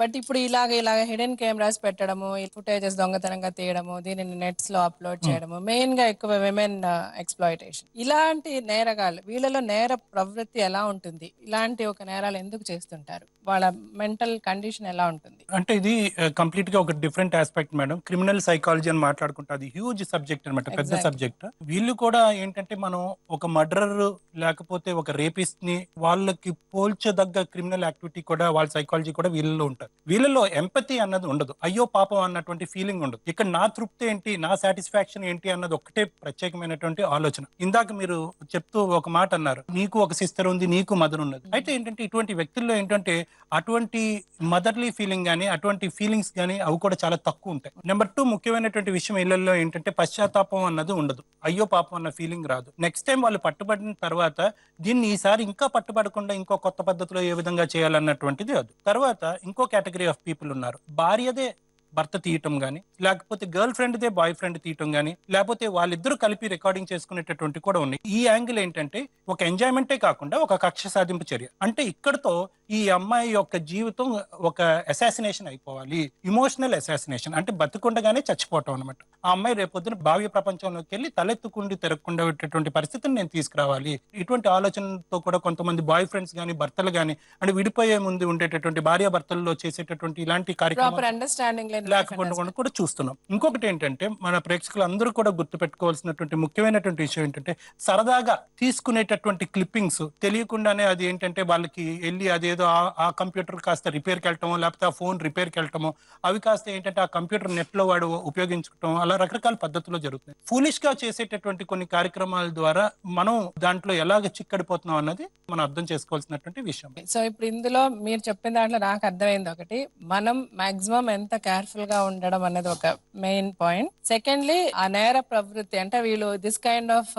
బట్ ఇప్పుడు ఇలాగ హిడెన్ కెమెరాస్ పెట్టడము, ఈ ఫుటేజెస్ దొంగతనంగా తీయడము, దీనిని నెట్స్ లో అప్లోడ్ చేయడము, మెయిన్ గా ఎక్కువ విమెన్ ఎక్స్ప్లాయిటేషన్, ఇలాంటి నేరగాళ్ళు, వీళ్ళలో నేర ప్రవృత్తి ఎలా ఉంటుంది, ఇలాంటి ఒక నేరాలు ఎందుకు చేస్తుంటారు, వాళ్ళ మెంటల్ కండిషన్ ఎలా ఉంటుంది? అంటే ఇది కంప్లీట్ గా ఒక different aspect madam. Criminal psychology అని మాట్లాడుకుంటే అది హ్యూజ్ సబ్జెక్ట్ అనమాట, పెద్ద సబ్జెక్ట్. వీళ్ళు కూడా ఏంటంటే మనం ఒక మర్డరర్ లేకపోతే ఒక రేపిస్ట్ ని వాళ్ళకి పోల్చదగ్గ క్రిమినల్ యాక్టివిటీ కూడా వాళ్ళ సైకాలజీ కూడా వీళ్ళలో ఉంటుంది. వీళ్ళలో ఎంపతి అన్నది ఉండదు, అయ్యో పాపం అన్నటువంటి ఫీలింగ్ ఉండదు. ఇక్కడ నా తృప్తి ఏంటి, నా సాటిస్ఫాక్షన్ ఏంటి అన్నది ఒకటే ప్రత్యేకమైనటువంటి ఆలోచన. ఇందాక మీరు చెప్తూ ఒక మాట అన్నారు, నీకు ఒక సిస్టర్ ఉంది, నీకు మదర్ ఉన్నది. అయితే ఏంటంటే ఇటువంటి వ్యక్తుల్లో ఏంటంటే అటువంటి మదర్లీ ఫీలింగ్ గానీ అటువంటి ఫీలింగ్స్ గానీ అవి కూడా చాలా తక్కువ ఉంటాయి. నెంబర్ 2 ముఖ్యమైనటువంటి విషయం ఇళ్లలో ఏంటంటే పశ్చాత్తాపం అన్నది ఉండదు, అయ్యో పాపం అన్న ఫీలింగ్ రాదు. నెక్స్ట్ టైం వాళ్ళు పట్టుబడిన తర్వాత దీన్ని ఈసారి ఇంకా పట్టుబడకుండా ఇంకో కొత్త పద్ధతిలో ఏ విధంగా చేయాలన్నటువంటిది అది. తర్వాత ఇంకో కేటగిరీ ఆఫ్ పీపుల్ ఉన్నారు, భార్యదే భర్త తీయటం గానీ లేకపోతే గర్ల్ ఫ్రెండ్దే బాయ్ ఫ్రెండ్ తీయటం గానీ లేకపోతే వాళ్ళిద్దరూ కలిపి రికార్డింగ్ చేసుకునేటటువంటి కూడా ఉన్నాయి. ఈ యాంగిల్ ఏంటంటే ఒక ఎంజాయ్మెంటే కాకుండా ఒక కక్ష సాధింపు చర్య. అంటే ఇక్కడతో ఈ అమ్మాయి యొక్క జీవితం ఒక అసాసినేషన్ అయిపోవాలి, ఇమోషనల్ అసాసినేషన్ అంటే బతుకుండగానే చచ్చిపోవటం అనమాట. ఆ అమ్మాయి రేపొద్దున భావ్య ప్రపంచంలోకి వెళ్ళి తలెత్తుకుండి తిరగకుండా ఉండేటటువంటి పరిస్థితిని నేను తీసుకురావాలి. ఇటువంటి ఆలోచనతో కూడా కొంతమంది బాయ్ ఫ్రెండ్స్ గానీ భర్తలు గానీ అంటే విడిపోయే ముందు ఉండేటటువంటి భార్య భర్తల్లో చేసేటటువంటి ఇలాంటి కార్యక్రమాలు లేకపోవడం కూడా చూస్తున్నాం. ఇంకొకటి ఏంటంటే మన ప్రేక్షకులు అందరూ కూడా గుర్తు పెట్టుకోవాల్సినటువంటి ముఖ్యమైనటువంటి విషయం ఏంటంటే సరదాగా తీసుకునేటటువంటి క్లిప్పింగ్స్ తెలియకుండానే అది ఏంటంటే వాళ్ళకి వెళ్ళి అదేదో ఆ కంప్యూటర్ కాస్త రిపేర్కి వెళ్ళటమో లేకపోతే ఆ ఫోన్ రిపేర్కి వెళ్ళటమో అవి కాస్త ఏంటంటే ఆ కంప్యూటర్ నెట్ లో వాడు ఉపయోగించుకోవటం అలా రకరకాల పద్ధతుల్లో జరుగుతుంది. ఫూలిష్ గా చేసేటటువంటి కొన్ని కార్యక్రమాల ద్వారా మనం దాంట్లో ఎలాగ చిక్కడిపోతున్నాం అన్నది మనం అర్థం చేసుకోవాల్సినటువంటి విషయం. సో ఇప్పుడు ఇందులో మీరు చెప్పిన దాంట్లో నాకు అర్థమైంది ఒకటి, మనం మాక్సిమం ఎంత కేర్ఫుల్ గా ఉండడం అనేది ఒక మెయిన్ పాయింట్. సెకండ్లీ ఆ నేర ప్రవృత్తి అంటే వీళ్ళు దిస్ కైండ్ ఆఫ్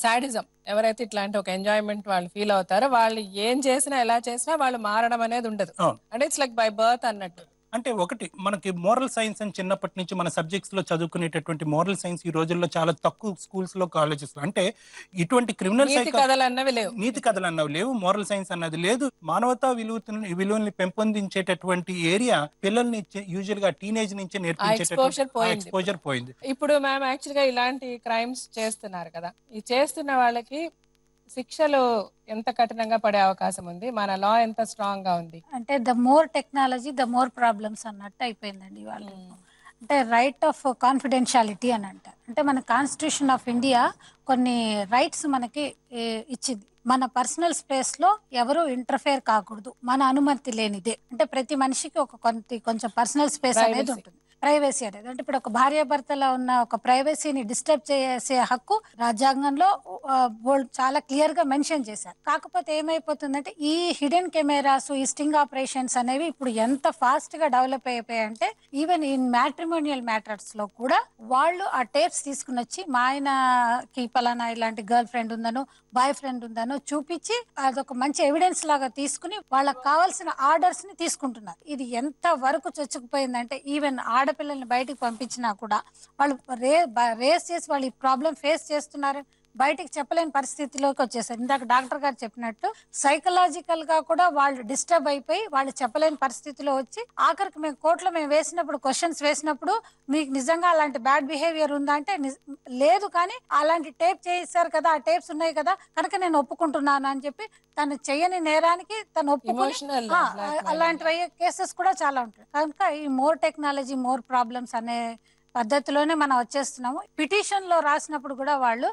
సాడిజం ఎవరైతే ఇట్లాంటి ఒక ఎంజాయ్మెంట్ వాళ్ళు ఫీల్ అవుతారో వాళ్ళు ఏం చేసినా ఎలా చేసినా వాళ్ళు మారడం అనేది ఉండదు. అంటే ఇట్స్ లైక్ బై బర్త్ అన్నట్టు. అంటే ఒకటి మనకి మోరల్ సైన్స్ అని చిన్నప్పటి నుంచి మన సబ్జెక్ట్స్ లో చదువుకునేటటువంటి మోరల్ సైన్స్ ఈ రోజుల్లో చాలా తక్కువ స్కూల్స్ లో కాలేజెస్ లో. అంటే ఇటువంటి క్రిమినల్ నీతి కథలు అన్నవి లేవు, మోరల్ సైన్స్ అన్నది లేదు. మానవతా విలువల్ని పెంపొందించేటటువంటి ఏరియా పిల్లల్ని యూజువల్ గా టీనేజ్ నుంచి నేర్పించేటటువంటి ఎక్స్పోజర్ పోయింది. ఇప్పుడు మ్యామ్ యాక్చువల్ గా ఇలాంటి క్రైమ్స్ చేస్తున్నారు కదా, ఈ చేస్తున్న వాళ్ళకి శిక్షలు ఎంత కఠినంగా పడే అవకాశం ఉంది, మన లా ఎంత స్ట్రాంగ్ గా ఉంది? అంటే the more technology the more problems అన్నట్టు అయిపోయిందండి వాళ్ళు. అంటే రైట్ ఆఫ్ కాన్ఫిడెన్షియాలిటీ అని అంటారు. అంటే మన కాన్స్టిట్యూషన్ ఆఫ్ ఇండియా కొన్ని రైట్స్ మనకి ఇచ్చింది. మన పర్సనల్ స్పేస్ లో ఎవరు ఇంటర్ఫేర్ కాకూడదు, మన అనుమతి లేనిదే. అంటే ప్రతి మనిషికి ఒక కొంచెం పర్సనల్ స్పేస్ అనేది ఉంటుంది, ప్రైవసీ అనేది. అంటే ఇప్పుడు ఒక భార్యాభర్తలో ఉన్న ఒక ప్రైవసీని డిస్టర్బ్ చేసే హక్కు రాజ్యాంగంలో చాలా క్లియర్ గా మెన్షన్ చేశారు. కాకపోతే ఏమైపోతుందంటే ఈ హిడెన్ కెమెరాస్, ఈ స్టింగ్ ఆపరేషన్స్ అనేవి ఇప్పుడు ఎంత ఫాస్ట్ గా డెవలప్ అయిపోయాయంటే ఈవెన్ ఇన్ మ్యాట్రిమోనియల్ మ్యాటర్స్ లో కూడా వాళ్ళు ఆ టేప్స్ తీసుకుని వచ్చి మా ఆయనకి పలానా ఇలాంటి గర్ల్ ఫ్రెండ్ ఉందనో బాయ్ ఫ్రెండ్ ఉందనో చూపించి అదొక మంచి ఎవిడెన్స్ లాగా తీసుకుని వాళ్ళకి కావాల్సిన ఆర్డర్స్ ని తీసుకుంటున్నారు. ఇది ఎంత వరకు చొచ్చుకుపోయిందంటే ఈవెన్ ఆడపిల్లల్ని బయటికి పంపించినా కూడా వాళ్ళు రేస్ చేసి వాళ్ళు ఈ ప్రాబ్లం ఫేస్ చేస్తున్నారు, బయటికి చెప్పలేని పరిస్థితిలోకి వచ్చేసారు. ఇందాక డాక్టర్ గారు చెప్పినట్టు సైకలాజికల్ గా కూడా వాళ్ళు డిస్టర్బ్ అయిపోయి వాళ్ళు చెప్పలేని పరిస్థితిలో వచ్చి ఆఖరికి మేము కోర్టులో వేసినప్పుడు క్వశ్చన్స్ వేసినప్పుడు మీకు నిజంగా అలాంటి బ్యాడ్ బిహేవియర్ ఉందా అంటే లేదు, కానీ అలాంటి టేప్ చేయిస్తారు కదా, ఆ టేప్స్ ఉన్నాయి కదా కనుక నేను ఒప్పుకుంటున్నాను అని చెప్పి తను చేయని నేరానికి తను ఒప్పుకుని అలాంటి కేసెస్ కూడా చాలా ఉంటాయి. కనుక ఈ మోర్ టెక్నాలజీ మోర్ ప్రాబ్లమ్స్ అనే పద్ధతిలోనే మనం వచ్చేస్తున్నాము. పిటిషన్ లో రాసినప్పుడు కూడా వాళ్ళు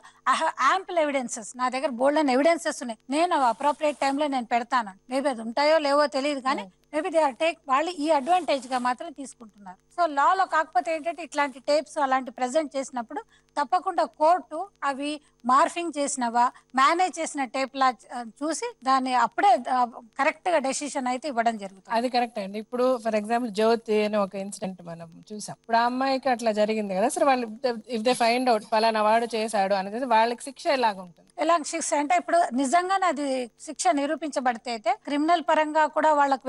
యాంపుల్ ఎవిడెన్సెస్, నా దగ్గర బోల్డ్ అని ఎవిడెన్సెస్ ఉన్నాయి, నేను అప్రోప్రియేట్ టైంలో నేను పెడతాను. మేబీ అది ఉంటాయో లేవో తెలియదు కానీ మేబీ దే ఆర్ టేక్ వాళ్ళు ఈ అడ్వాంటేజ్ గా మాత్రం తీసుకుంటున్నారు. సో లాలో కాకపోతే ఏంటంటే ఇట్లాంటి టేప్స్ అలాంటి ప్రెజెంట్ చేసినప్పుడు తప్పకుండా కోర్టు అవి మార్ఫింగ్ చేసినవా మేనేజ్ చేసిన టేప్ లా చూసి దాన్ని అప్పుడే కరెక్ట్ గా డెసిషన్ అయితే ఇవ్వడం జరుగుతుంది. అది కరెక్ట్ అండి. ఇప్పుడు ఫర్ ఎగ్జాంపుల్ జ్యోతి అని ఒక ఇన్సిడెంట్ మనం చూసాం. ఇప్పుడు ఆ అమ్మాయికి అట్లా జరిగింది కదా, సరే వాళ్ళు ఇఫ్ దే ఫైండ్ అవుట్ పలానా వాడు చేశాడు అనేది వాళ్ళకి శిక్ష ఎలాగ ఉంటుంది? ఎలాంటి శిక్ష అంటే ఇప్పుడు నిజంగానే అది శిక్ష నిరూపించబడితే అయితే క్రిమినల్ పరంగా కూడా వాళ్ళకి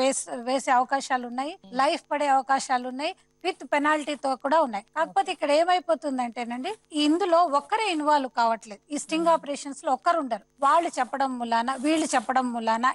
వేసే అవకాశాలు ఉన్నాయి, లైఫ్ పడే అవకాశాలు ఉన్నాయి, విత్ పెనాల్టీతో కూడా ఉన్నాయి. కాకపోతే ఇక్కడ ఏమైపోతుందంటేనండి, ఇందులో ఒక్కరే ఇన్వాల్వ్ కావట్లేదు. ఈ స్టింగ్ ఆపరేషన్స్ లో ఒక్కరు ఉండరు. వాళ్ళు చెప్పడం మూలాన, వీళ్ళు చెప్పడం మూలాన,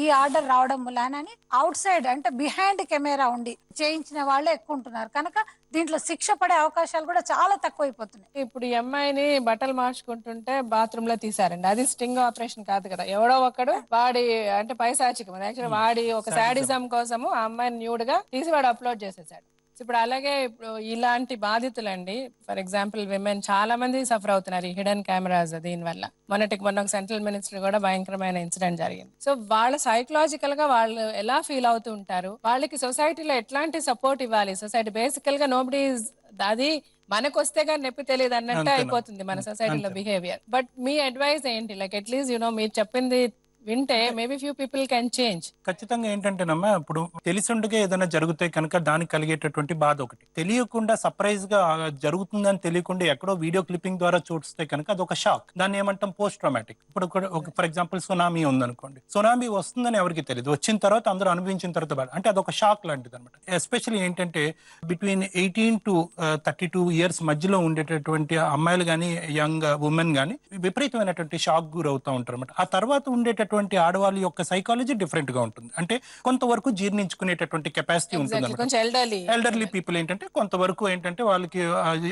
ఈ ఆర్డర్ రావడం మూలాన అని అవుట్ సైడ్ అంటే బిహైండ్ కెమెరా ఉండి చేయించిన వాళ్ళే ఎక్కువ ఉంటున్నారు. కనుక దీంట్లో శిక్ష పడే అవకాశాలు కూడా చాలా తక్కువైపోతున్నాయి. ఇప్పుడు ఈ అమ్మాయిని బట్టలు మార్చుకుంటుంటే బాత్రూమ్ లో తీసారండి. అది స్టింగ్ ఆపరేషన్ కాదు కదా, ఎవడో ఒకడు వాడి అంటే పైశాచికం, యాక్చువల్ వాడి ఒక శాడిజం కోసము ఆ అమ్మాయిని న్యూడ్ గా తీసి వాడు అప్లోడ్ చేసేసాడు. ఇప్పుడు అలాగే ఇప్పుడు ఇలాంటి బాధితులండి, ఫర్ ఎగ్జాంపుల్ విమెన్ చాలా మంది సఫర్ అవుతున్నారు ఈ హిడెన్ కెమెరాస్ దీని వల్ల. మొన్న ఒక సెంట్రల్ మినిస్టర్ కూడా భయంకరమైన ఇన్సిడెంట్ జరిగింది. సో వాళ్ళ సైకలాజికల్ గా వాళ్ళు ఎలా ఫీల్ అవుతూ ఉంటారు, వాళ్ళకి సొసైటీలో ఎట్లాంటి సపోర్ట్ ఇవ్వాలి. సొసైటీ బేసికల్ గా నోబడీ అది మనకు వస్తే కానీ నొప్పి తెలియదు అన్నట్టు అయిపోతుంది మన సొసైటీలో బిహేవియర్. బట్ మీ అడ్వైస్ ఏంటి? లైక్ అట్లీస్ట్ మీరు చెప్పింది వింటే maybe few people can change. ఖచ్చితంగా ఏంటంటేనమ్మా, ఇప్పుడు తెలిసిండగా ఏదైనా జరిగితే కనుక దానికి కలిగేటటువంటి బాధ ఒకటి. తెలియకుండా సర్ప్రైజ్ గా జరుగుతుందని తెలియకుండా ఎక్కడో వీడియో క్లిప్పింగ్ ద్వారా చూస్తే కనుక అది ఒక షాక్. దాన్ని ఏమంటాం పోస్ట్ ట్రామాటిక్. ఇప్పుడు ఒక ఫర్ ఎగ్జాంపుల్ సునామీ ఉందనుకోండి, సునామీ వస్తుందని ఎవరికి తెలియదు, వచ్చిన తర్వాత అందరూ అనుభవించిన తర్వాత బాధ, అంటే అదొక షాక్ లాంటిది అనమాట. ఎస్పెషల్లీ ఏంటంటే బిట్వీన్ 18 to 32 years మధ్యలో ఉండేటటువంటి అమ్మాయిలు కానీ యంగ్ ఉమెన్ కానీ విపరీతమైనటువంటి షాక్ గురవుతూ ఉంటారు అనమాట. ఆ తర్వాత ఉండేటటువంటి ఆడవాళ్ళ యొక్క సైకాలజీ డిఫరెంట్ గా ఉంటుంది. అంటే కొంతవరకు జీర్ణించుకునేటటువంటి కెపాసిటీ ఉంటుంది. ఎల్డర్లీ పీపుల్ ఏంటంటే కొంతవరకు ఏంటంటే వాళ్ళకి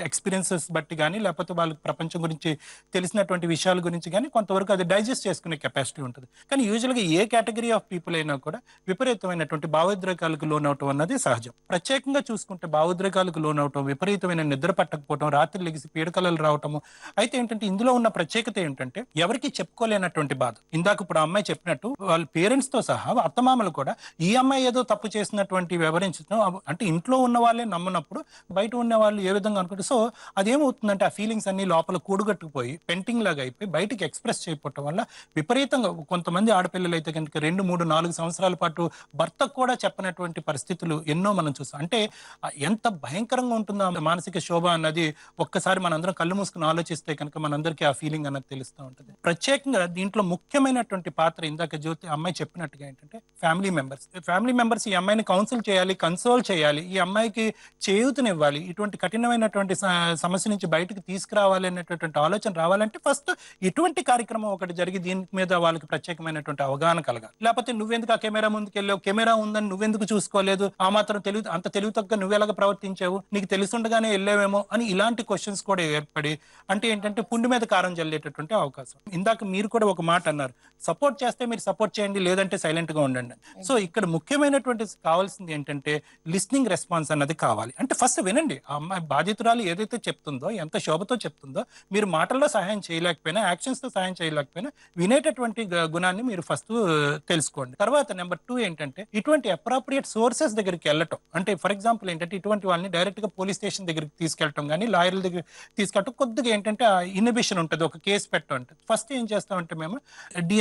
ఎక్స్పీరియన్సెస్ బట్టి కానీ లేకపోతే వాళ్ళకి ప్రపంచం గురించి తెలిసినటువంటి విషయాల గురించి కానీ కొంతవరకు అది డైజెస్ట్ చేసుకునే కెపాసిటీ ఉంటుంది. కానీ యూజువల్ గా ఏ కేటగిరీ ఆఫ్ పీపుల్ అయినా కూడా విపరీతమైనటువంటి భావోద్రేకాలకు లోనవటం అన్నది సహజం. ప్రత్యేకంగా చూసుకుంటే భావోద్రేకాలకు లోనవటం, విపరీతమైన నిద్ర పట్టకపోవడం, రాత్రి లెగిసి పీడకలలు రావటము. అయితే ఏంటంటే ఇందులో ఉన్న ప్రత్యేకత ఏంటంటే ఎవరికి చెప్పుకోలేనటువంటి బాధ. ఇందాక ఇప్పుడు అమ్మాయి చెప్పినట్టు వాళ్ళ పేరెంట్స్ తో సహా అత్తమామలు కూడా ఈ అమ్మాయి ఏదో తప్పు చేసినటువంటి వివరించడం, అంటే ఇంట్లో ఉన్న వాళ్ళే నమ్మనప్పుడు బయట ఉన్న వాళ్ళు ఏ విధంగా అనుకుంటారు. సో అదేమవుతుందంటే ఆ ఫీలింగ్స్ అన్ని లోపల కూడుగట్టుకుపోయి పెయింటింగ్ లాగా అయిపోయి బయటికి ఎక్స్ప్రెస్ చేయకపోవటం వల్ల విపరీతంగా కొంతమంది ఆడపిల్లలు అయితే కనుక 2, 3, 4 సంవత్సరాల పాటు భర్తకు కూడా చెప్పనటువంటి పరిస్థితులు ఎన్నో మనం చూస్తాం. అంటే ఎంత భయంకరంగా ఉంటుందో మానసిక శోభ అన్నది ఒక్కసారి మనందరం కళ్ళు మూసుకుని ఆలోచిస్తే కనుక మనందరికీ ఆ ఫీలింగ్ అన్నది తెలుస్తూ ఉంటుంది. ప్రత్యేకంగా దీంట్లో ముఖ్యమైనటువంటి పాత్ర ఇందాక జ్యోతి అమ్మాయి చెప్పినట్టుగా ఏంటంటే ఫ్యామిలీ మెంబర్స్ ఈ అమ్మాయిని కౌన్సిల్ చేయాలి, కన్సోల్ చేయాలి, ఈ అమ్మాయికి చేయూతనివ్వాలి, ఇటువంటి కఠినమైనటువంటి సమస్య నుంచి బయటకు తీసుకురావాలి అనేటటువంటి ఆలోచన రావాలంటే ఫస్ట్ ఇటువంటి కార్యక్రమం ఒకటి జరిగి దీని మీద వాళ్ళకి ప్రత్యేకమైనటువంటి అవగాహన కలగాలి. లేకపోతే నువ్వెందుకు ఆ కెమెరా ముందుకు వెళ్ళావు, కెమెరా ఉందని నువ్వెందుకు చూసుకోలేదు, ఆ మాత్రం అంత తెలివి తగ్గ నువ్వెలాగ ప్రవర్తించావు, నీకు తెలుసుండగానే వెళ్ళావేమో అని ఇలాంటి క్వశ్చన్స్ కూడా ఏర్పడి అంటే ఏంటంటే పుండి మీద కారం జల్లేటటువంటి అవకాశం. ఇందాక మీరు కూడా ఒక మాట అన్నారు, సపోర్ట్ చేస్తే మీరు సపోర్ట్ చేయండి, లేదంటే సైలెంట్ గా ఉండండి. సో ఇక్కడ ముఖ్యమైనటువంటి కావాల్సింది ఏంటంటే లిస్నింగ్ రెస్పాన్స్ అన్నది కావాలి. అంటే ఫస్ట్ వినండి, ఆ అమ్మాయి బాధితురాలు ఏదైతే చెప్తుందో, ఎంత శోభతో చెప్తుందో, మీరు మాటల్లో సహాయం చేయలేకపోయినా, యాక్షన్స్ తో సహాయం చేయలేకపోయినా వినేటటువంటి గుణాన్ని మీరు ఫస్ట్ తెలుసుకోండి. తర్వాత నెంబర్ 2 ఏంటంటే ఇటువంటి అప్రాప్రియేట్ సోర్సెస్ దగ్గరికి వెళ్ళటం. అంటే ఫర్ ఎగ్జాంపుల్ ఏంటంటే ఇటువంటి వాళ్ళని డైరెక్ట్ గా పోలీస్ స్టేషన్ దగ్గరికి తీసుకెళ్ళటం కానీ లాయర్ల దగ్గర తీసుకెళ్ళటం కొద్దిగా ఏంటంటే ఇన్హిబిషన్ ఉంటుంది, ఒక కేసు పెట్టడం ఉంటుంది. ఫస్ట్ ఏం చేస్తామంటే మేము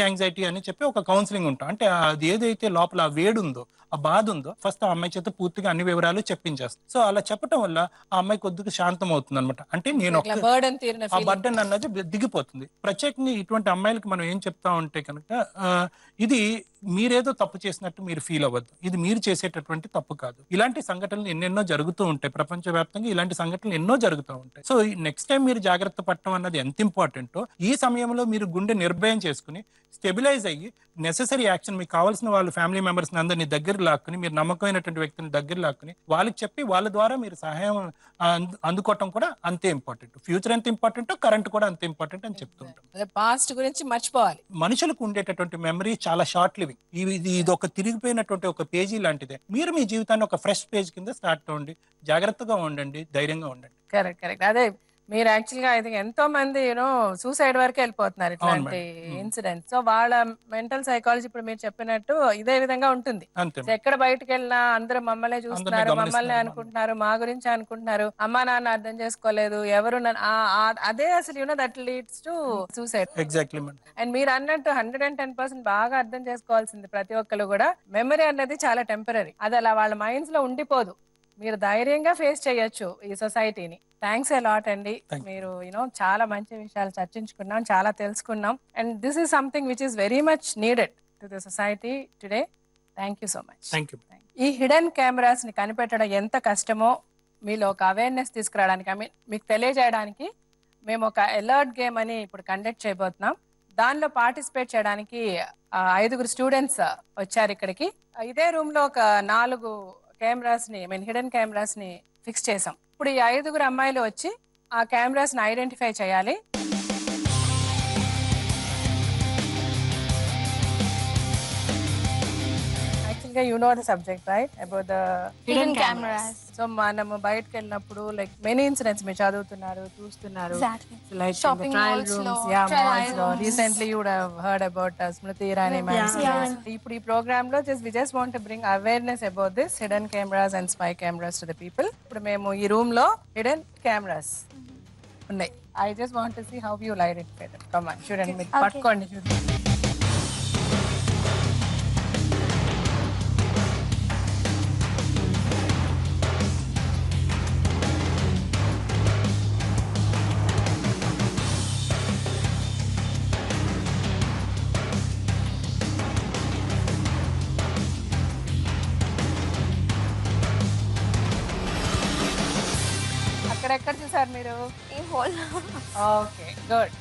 యాంగ్జైటీ అని చెప్పి ఒక కౌన్సిలింగ్ ఉంటాం. అంటే అది ఏదైతే లోపల ఆ వేడి ఉందో, ఆ బాధ ఉందో ఫస్ట్ ఆ అమ్మాయి చేత పూర్తిగా అన్ని వివరాలు చెప్పించేస్తాం. సో అలా చెప్పడం వల్ల ఆ అమ్మాయి కొద్దిగా శాంతం అవుతుంది అనమాట. అంటే నేను ఆ బర్డెన్ అన్నది దిగిపోతుంది. ప్రత్యేకంగా ఇటువంటి అమ్మాయిలకి మనం ఏం చెప్తా ఉంటే కనుక ఇది మీరేదో తప్పు చేసినట్టు మీరు ఫీల్ అవ్వద్దు, ఇది మీరు చేసేటటువంటి తప్పు కాదు. ఇలాంటి సంఘటనలు ఎన్నెన్నో జరుగుతూ ఉంటాయి, ప్రపంచవ్యాప్తంగా ఇలాంటి సంఘటనలు ఎన్నో జరుగుతూ ఉంటాయి. సో నెక్స్ట్ టైం మీరు జాగ్రత్త పడటం అన్నది ఎంత ఇంపార్టెంటో ఈ సమయంలో మీరు గుండె నిర్భయం చేసుకుని స్టెబిలైజ్ అయ్యి నెసెసరీ యాక్షన్, మీకు కావాల్సిన వాళ్ళు ఫ్యామిలీ మెంబర్స్ అందరినీ దగ్గర లాక్కుని, మీరు నమ్మకమైనటువంటి వ్యక్తిని దగ్గర లాక్కుని వాళ్ళకి చెప్పి వాళ్ళ ద్వారా మీరు సహాయం అందుకోవటం కూడా అంతే ఇంపార్టెంట్. ఫ్యూచర్ ఎంత ఇంపార్టెంటో కరెంట్ కూడా అంతే ఇంపార్టెంట్ అని చెప్తూ ఉంటాం. పాస్ట్ గురించి మర్చిపోవాలి. మనుషులకు ఉండేటటువంటి మెమరీ చాలా షార్ట్ లివింగ్. ఇది ఒక తిరిగిపోయినటువంటి ఒక పేజీ లాంటిదే. మీరు మీ జీవితాన్ని ఒక ఫ్రెష్ పేజ్ కింద స్టార్ట్ అవ్వండి, జాగ్రత్తగా ఉండండి, ధైర్యంగా ఉండండి. కరెక్ట్. అదే మీరు యాక్చువల్ గా ఐ థింక్ ఎంతో మంది సూసైడ్ వరకు వెళ్ళిపోతున్నారు ఇట్లాంటి ఇన్సిడెంట్స్. సో వాళ్ళ మెంటల్ సైకాలజీ ఇప్పుడు మీరు చెప్పినట్టు ఇదే విధంగా ఉంటుంది. ఎక్కడ బయటకు వెళ్ళినా అందరూ మమ్మల్ని చూస్తున్నారు, మమ్మల్ని అనుకుంటున్నారు, మా గురించి అనుకుంటున్నారు, అమ్మా నాన్న అర్థం చేసుకోలేదు, ఎవరు అదే అసలు that leads to suicide. Exactly. And మీరు అన్నట్టు 110% బాగా అర్థం చేసుకోవాల్సింది ప్రతి ఒక్కరు కూడా, మెమరీ అనేది చాలా టెంపరీ, అది అలా వాళ్ళ మైండ్స్ లో ఉండిపోదు. మీరు ధైర్యంగా ఫేస్ చేయొచ్చు ఈ సొసైటీని. థ్యాంక్స్ ఎ లాట్ అండి. మీరు చాలా మంచి విషయాలు చర్చించుకున్నాం, చాలా తెలుసుకున్నాం. And this is something which is very much needed to the society today. Thank you so much. Thank you. ఈ హిడెన్ కెమెరాస్ ని కనిపెట్టడం ఎంత కష్టమో మీలో ఒక అవేర్నెస్ తీసుకురావడానికి, ఐ మీన్ మీకు తెలియజేయడానికి మేము ఒక అలర్ట్ గేమ్ అని ఇప్పుడు కండక్ట్ చేయబోతున్నాం. దానిలో పార్టిసిపేట్ చేయడానికి 5 స్టూడెంట్స్ వచ్చారు ఇక్కడికి. ఇదే రూమ్ లో ఒక 4 కెమెరాస్ ని, ఐ మీన్ హిడెన్ కెమెరాస్ ని ఫిక్స్ చేసాం. ఇప్పుడు ఈ 5 అమ్మాయిలు వచ్చి ఆ కెమెరాస్ ని ఐడెంటిఫై చేయాలి. You know the subject, right? About the hidden cameras. So మనము బయటకు వెళ్ళినప్పుడు లైక్ మెనీ ఇన్సిడెంట్స్ మీరు చదువుతున్నారు, చూస్తున్నారు. Like Shopping trial malls rooms, లో, yeah, trial malls లో. rooms. Recently you would have heard about Smriti Irani ma'am's case. ఇప్పుడు ఈ ప్రోగ్రామ్ లో we just want to bring awareness about this hidden cameras and spy cameras to the people. ఇప్పుడు మేము ఈ room లో hidden cameras ఉన్నాయి. I just want to see how you identify them. Come on, చూడండి, మీరు పట్టుకోండి, చూడండి. ఎక్కడ చూసారు మీరు? ఈ హోల్. Okay, good.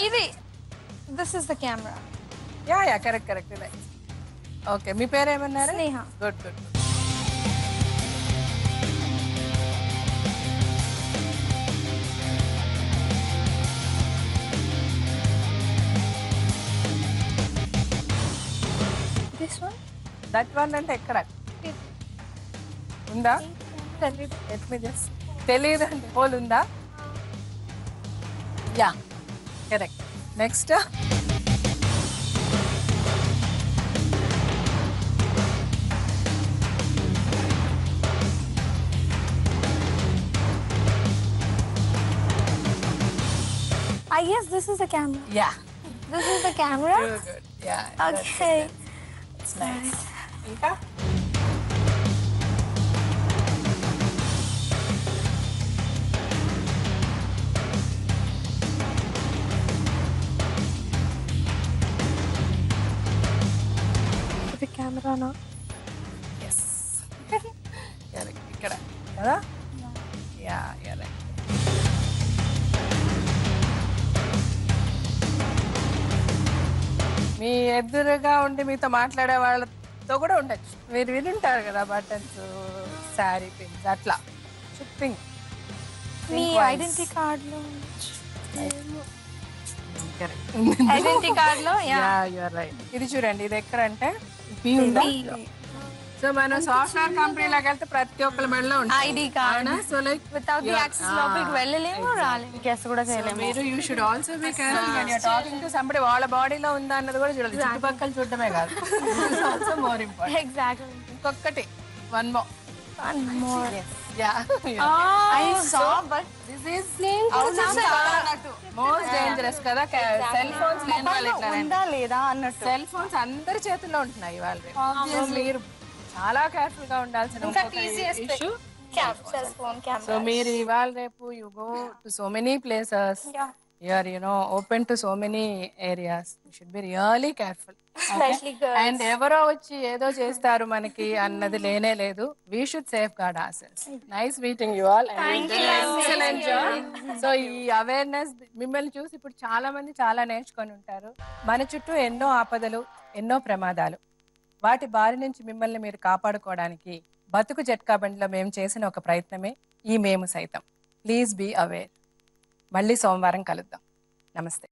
ఇది this is the camera. Ya correct. Okay, మీ పేరు ఏమన్నారు? స్నేహ. గుడ్. దట్ వన్ అంటే ఎక్కడ ఉందా? తెలియదు అంటే హోల్ ఉందా? Yeah correct. Next I guess this is the camera. Yeah. This is the camera? Good. Yeah. Okay. It's nice. ఇంకా ఇది కెమెరానా? ఎస్. ఇక్కడ కదా? Yeah right. మీ ఎదురుగా ఉండి మీతో మాట్లాడే వాళ్ళతో కూడా ఉండొచ్చు. మీరు వినుంటారు కదా, బటన్స్, శారీ పిన్స్, అట్లా షిప్పింగ్. మీ ఐడెంటిటీ కార్డ్ లో ఐడెంటిటీ కార్డ్ లో యా యు ఆర్ రైట్. ఇది చూడండి, ఇది ఎక్కడ అంటే పి ఉందా? సో మనం సాఫ్ట్వేర్ కంపెనీలోకి వెళ్తే ప్రతి ఒక్కరి మెడలో ఉంటుంది ID card. So like without the access లోపలికి వెళ్ళలేము, రాలేము, గెస్ కూడా చేయలేము. మీరు you should also be careful when you are talking to somebody. వాళ్ళ బాడీలో ఉందా అన్నది కూడా చూడాలి, చుట్టుపక్కల చూడటమే కాదు. It's also more important. Exactly. ఇంకొకటి one more. Ya I saw, but this is most dangerous కదా. సెల్ ఫోన్స్ లేని వాళ్ళు ఇట్లా ఉందా లేదా అన్నట్టు. సెల్ ఫోన్స్ అందరి చేతుల్లో ఉంటున్నాయి ఇవాళ. మీరు చాలా కేర్ఫుల్ గా ఉండాల్సిన issue cell phone camera. So మీరు ఇవాళ రేపు you go to so many places, you are open to so many areas, you should be really careful. And ఎవరో వచ్చి ఏదో చేస్తారు మనకి అన్నది లేనే లేదు. We should safeguard ourselves. Nice meeting you all. Excellent job. So ఈ awareness మిమ్మల్ని చూసి ఇప్పుడు చాలా మంది చాలా నేర్చుకొని ఉంటారు. మన చుట్టూ ఎన్నో ఆపదలు, ఎన్నో ప్రమాదాలు. వాటి బారి నుంచి మిమ్మల్ని మీరు కాపాడుకోవడానికి బతుకు జట్కా బండిలో మేము చేసిన ఒక ప్రయత్నమే ఈ మేము సైతం. Please be aware. మళ్ళీ సోమవారం కలుద్దాం. నమస్తే.